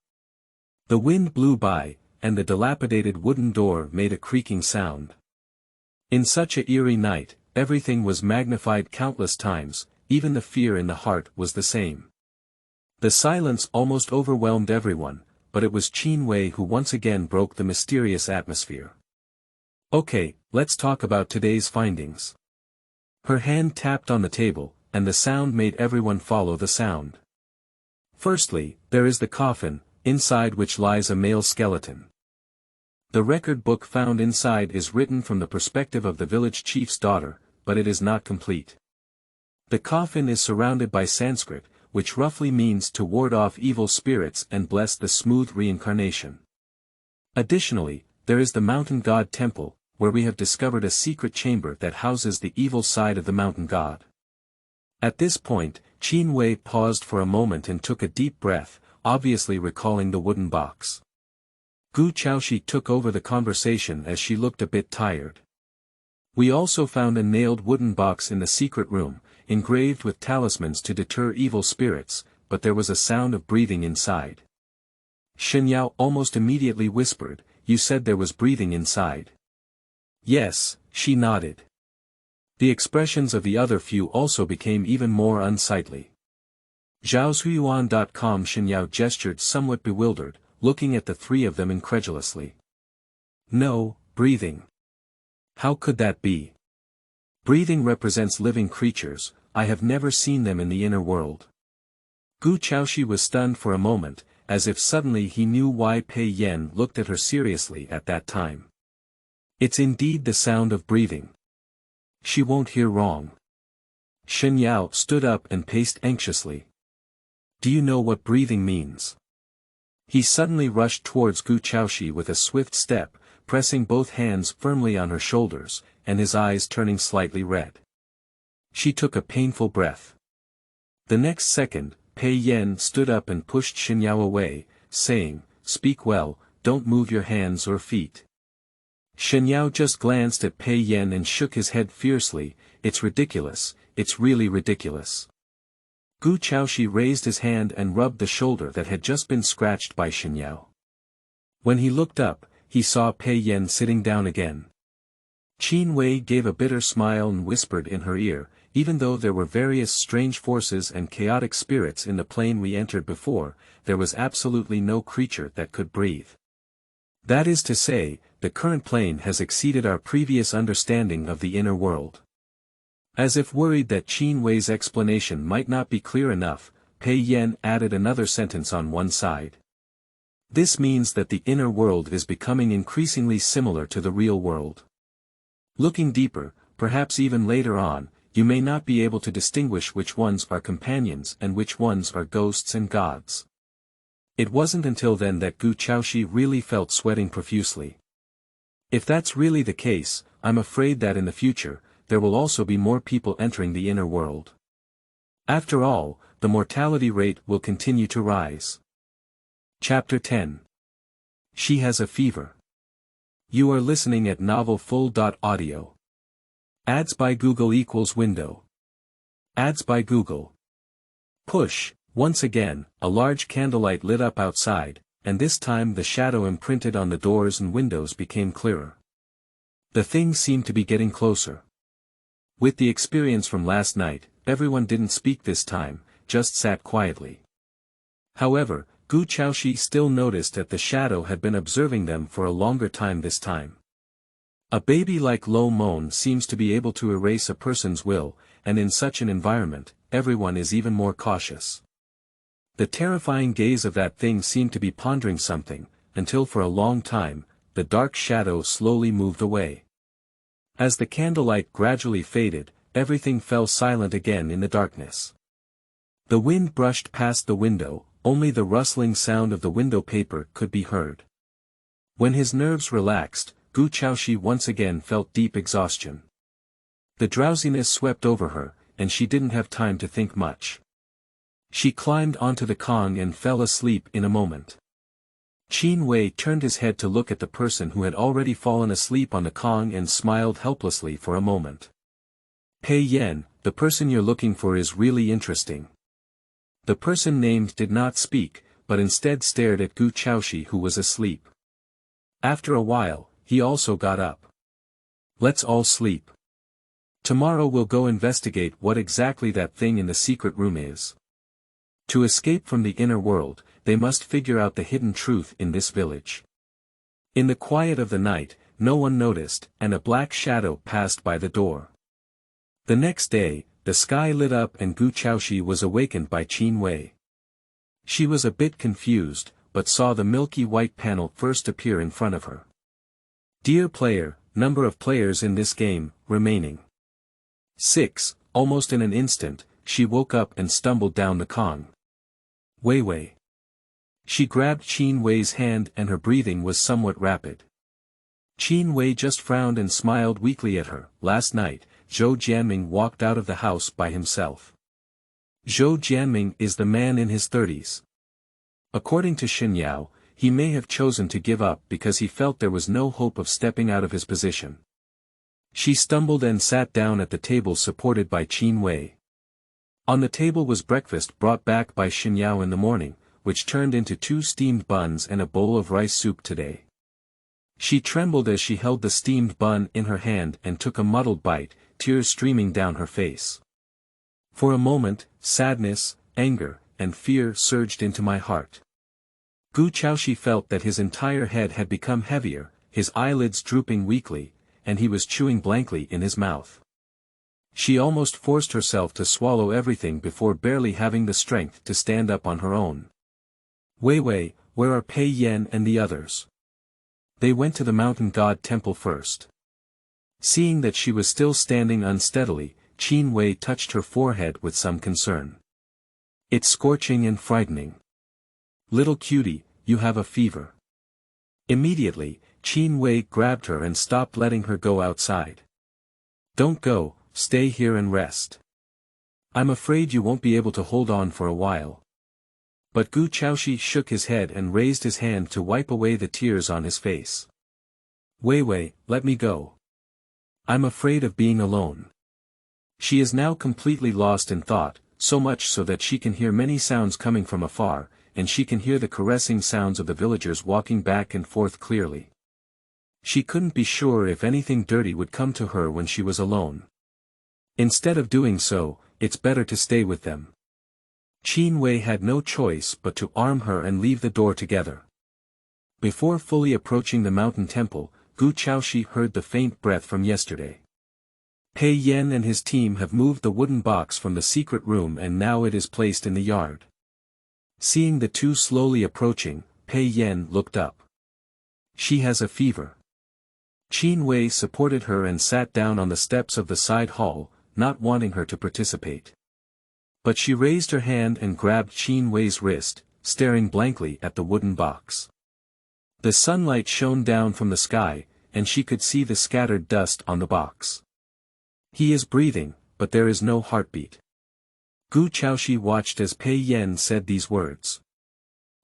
The wind blew by, and the dilapidated wooden door made a creaking sound. In such a eerie night, everything was magnified countless times, even the fear in the heart was the same. The silence almost overwhelmed everyone, but it was Qin Wei who once again broke the mysterious atmosphere. Okay, let's talk about today's findings. Her hand tapped on the table, and the sound made everyone follow the sound. Firstly, there is the coffin, inside which lies a male skeleton. The record book found inside is written from the perspective of the village chief's daughter, but it is not complete. The coffin is surrounded by Sanskrit, which roughly means to ward off evil spirits and bless the smooth reincarnation. Additionally, there is the mountain god temple, where we have discovered a secret chamber that houses the evil side of the mountain god. At this point, Qin Wei paused for a moment and took a deep breath, obviously recalling the wooden box. Gu Chaoxi took over the conversation as she looked a bit tired. We also found a nailed wooden box in the secret room, engraved with talismans to deter evil spirits, but there was a sound of breathing inside. Shen Yao almost immediately whispered, "You said there was breathing inside." "Yes," she nodded. The expressions of the other few also became even more unsightly. Zhaozuiyuan.com. Shen Yao gestured somewhat bewildered, looking at the three of them incredulously. "No, breathing. How could that be? Breathing represents living creatures, I have never seen them in the inner world." Gu Chaoxi was stunned for a moment, as if suddenly he knew why Pei Yan looked at her seriously at that time. It's indeed the sound of breathing. She won't hear wrong. Shen Yao stood up and paced anxiously. "Do you know what breathing means?" He suddenly rushed towards Gu Chaoxi with a swift step, pressing both hands firmly on her shoulders, and his eyes turning slightly red. She took a painful breath. The next second, Pei Yan stood up and pushed Shen Yao away, saying, "Speak well, don't move your hands or feet." Shen Yao just glanced at Pei Yan and shook his head fiercely. "It's ridiculous, it's really ridiculous." Gu Chaoxi raised his hand and rubbed the shoulder that had just been scratched by Shen Yao. When he looked up, he saw Pei Yan sitting down again. Qin Wei gave a bitter smile and whispered in her ear, "Even though there were various strange forces and chaotic spirits in the plane we entered before, there was absolutely no creature that could breathe. That is to say, the current plane has exceeded our previous understanding of the inner world." As if worried that Qin Wei's explanation might not be clear enough, Pei Yan added another sentence on one side. "This means that the inner world is becoming increasingly similar to the real world. Looking deeper, perhaps even later on, you may not be able to distinguish which ones are companions and which ones are ghosts and gods." It wasn't until then that Gu Chaoxi really felt sweating profusely. If that's really the case, I'm afraid that in the future, there will also be more people entering the inner world. After all, the mortality rate will continue to rise. Chapter 10. She has a fever. You are listening at novelfull.audio. Ads by Google equals window. Ads by Google. Push. Once again, a large candlelight lit up outside, and this time the shadow imprinted on the doors and windows became clearer. The thing seemed to be getting closer. With the experience from last night, everyone didn't speak this time, just sat quietly. However, Gu Chaoxi still noticed that the shadow had been observing them for a longer time this time. A baby-like low moan seems to be able to erase a person's will, and in such an environment, everyone is even more cautious. The terrifying gaze of that thing seemed to be pondering something, until for a long time, the dark shadow slowly moved away. As the candlelight gradually faded, everything fell silent again in the darkness. The wind brushed past the window, only the rustling sound of the window paper could be heard. When his nerves relaxed, Gu Chaoxi once again felt deep exhaustion. The drowsiness swept over her, and she didn't have time to think much. She climbed onto the Kong and fell asleep in a moment. Qin Wei turned his head to look at the person who had already fallen asleep on the Kong and smiled helplessly for a moment. "Pei Yan, the person you're looking for is really interesting." The person named did not speak, but instead stared at Gu Chaoxi who was asleep. After a while, he also got up. "Let's all sleep. Tomorrow we'll go investigate what exactly that thing in the secret room is. To escape from the inner world, they must figure out the hidden truth in this village." In the quiet of the night, no one noticed, and a black shadow passed by the door. The next day, the sky lit up and Gu Chaoxi was awakened by Qin Wei. She was a bit confused, but saw the milky white panel first appear in front of her. "Dear player, number of players in this game, remaining 6, almost in an instant, she woke up and stumbled down the Kong. "Wei Wei." She grabbed Qin Wei's hand and her breathing was somewhat rapid. Qin Wei just frowned and smiled weakly at her. Last night, Zhou Jianming walked out of the house by himself. Zhou Jianming is the man in his 30s. According to Shen Yao, he may have chosen to give up because he felt there was no hope of stepping out of his position. She stumbled and sat down at the table supported by Qin Wei. On the table was breakfast brought back by Shen Yao in the morning, which turned into 2 steamed buns and a bowl of rice soup today. She trembled as she held the steamed bun in her hand and took a muddled bite, tears streaming down her face. For a moment, sadness, anger, and fear surged into my heart. Chaoxi felt that his entire head had become heavier, his eyelids drooping weakly, and he was chewing blankly in his mouth. She almost forced herself to swallow everything before barely having the strength to stand up on her own. Wei, where are Pei Yan and the others? They went to the mountain god temple first. Seeing that she was still standing unsteadily, Qin Wei touched her forehead with some concern. It's scorching and frightening. Little cutie, you have a fever. Immediately, Qin Wei grabbed her and stopped letting her go outside. Don't go, stay here and rest. I'm afraid you won't be able to hold on for a while. But Chaoxi shook his head and raised his hand to wipe away the tears on his face. Wei, let me go. I'm afraid of being alone. She is now completely lost in thought, so much so that she can hear many sounds coming from afar, and she can hear the caressing sounds of the villagers walking back and forth clearly. She couldn't be sure if anything dirty would come to her when she was alone. Instead of doing so, it's better to stay with them. Qin Wei had no choice but to arm her and leave the door together. Before fully approaching the mountain temple, Chaoxi heard the faint breath from yesterday. Pei Yan and his team have moved the wooden box from the secret room and now it is placed in the yard. Seeing the two slowly approaching, Pei Yan looked up. She has a fever. Qin Wei supported her and sat down on the steps of the side hall, not wanting her to participate. But she raised her hand and grabbed Qin Wei's wrist, staring blankly at the wooden box. The sunlight shone down from the sky, and she could see the scattered dust on the box. He is breathing, but there is no heartbeat. Chaoxi watched as Pei Yan said these words.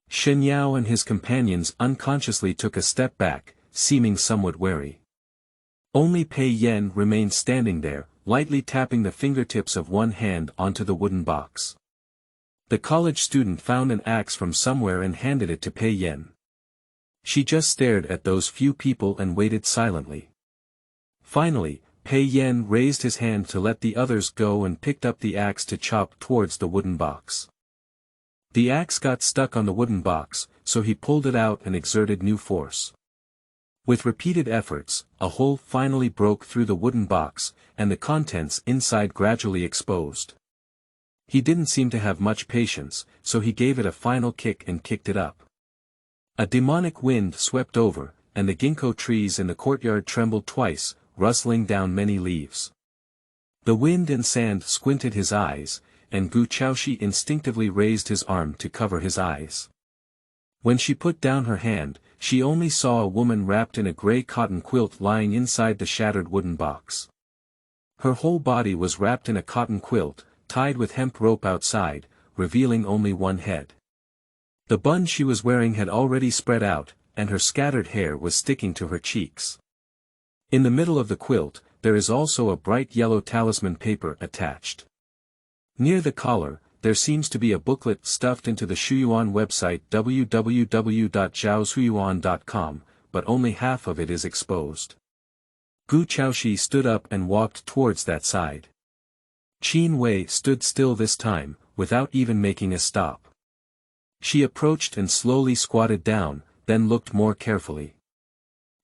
Shen Yao and his companions unconsciously took a step back, seeming somewhat wary. Only Pei Yan remained standing there, lightly tapping the fingertips of one hand onto the wooden box. The college student found an axe from somewhere and handed it to Pei Yan. She just stared at those few people and waited silently. Finally, Pei Yan raised his hand to let the others go and picked up the axe to chop towards the wooden box. The axe got stuck on the wooden box, so he pulled it out and exerted new force. With repeated efforts, a hole finally broke through the wooden box, and the contents inside gradually exposed. He didn't seem to have much patience, so he gave it a final kick and kicked it up. A demonic wind swept over, and the ginkgo trees in the courtyard trembled twice, rustling down many leaves. The wind and sand squinted his eyes, and Chaoxi instinctively raised his arm to cover his eyes. When she put down her hand, she only saw a woman wrapped in a gray cotton quilt lying inside the shattered wooden box. Her whole body was wrapped in a cotton quilt, tied with hemp rope outside, revealing only one head. The bun she was wearing had already spread out, and her scattered hair was sticking to her cheeks. In the middle of the quilt, there is also a bright yellow talisman paper attached. Near the collar, there seems to be a booklet stuffed into the Shuyuan website www.zhaoshuyuan.com, but only half of it is exposed. Chaoxi stood up and walked towards that side. Qin Wei stood still this time, without even making a stop. She approached and slowly squatted down, then looked more carefully.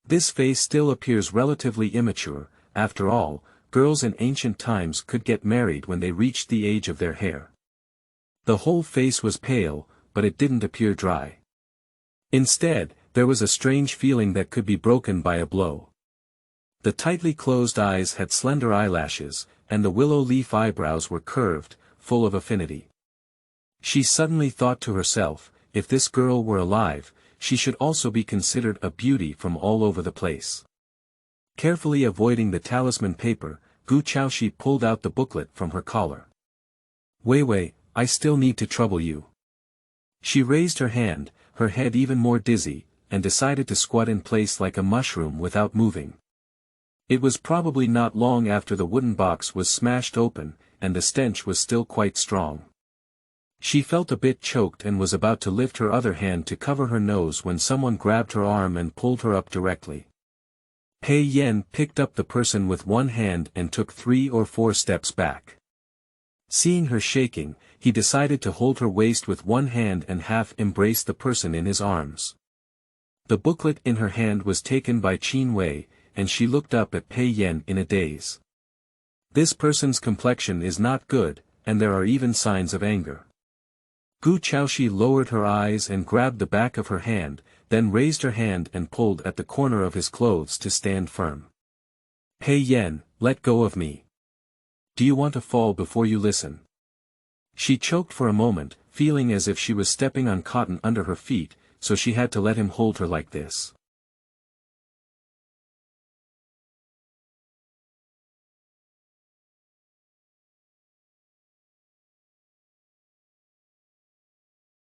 This face still appears relatively immature. After all, girls in ancient times could get married when they reached the age of their hair. The whole face was pale, but it didn't appear dry. Instead, there was a strange feeling that could be broken by a blow. The tightly closed eyes had slender eyelashes, and the willow leaf eyebrows were curved, full of affinity. She suddenly thought to herself, if this girl were alive, she should also be considered a beauty from all over the place. Carefully avoiding the talisman paper, Chaoxi pulled out the booklet from her collar. Wei, I still need to trouble you. She raised her hand, her head even more dizzy, and decided to squat in place like a mushroom without moving. It was probably not long after the wooden box was smashed open, and the stench was still quite strong. She felt a bit choked and was about to lift her other hand to cover her nose when someone grabbed her arm and pulled her up directly. Pei Yan picked up the person with one hand and took 3 or 4 steps back. Seeing her shaking, he decided to hold her waist with one hand and half embrace the person in his arms. The booklet in her hand was taken by Qin Wei, and she looked up at Pei Yan in a daze. This person's complexion is not good, and there are even signs of anger. Gu Chaoxi lowered her eyes and grabbed the back of her hand, then raised her hand and pulled at the corner of his clothes to stand firm. Pei Yan, let go of me. Do you want to fall before you listen? She choked for a moment, feeling as if she was stepping on cotton under her feet, so she had to let him hold her like this.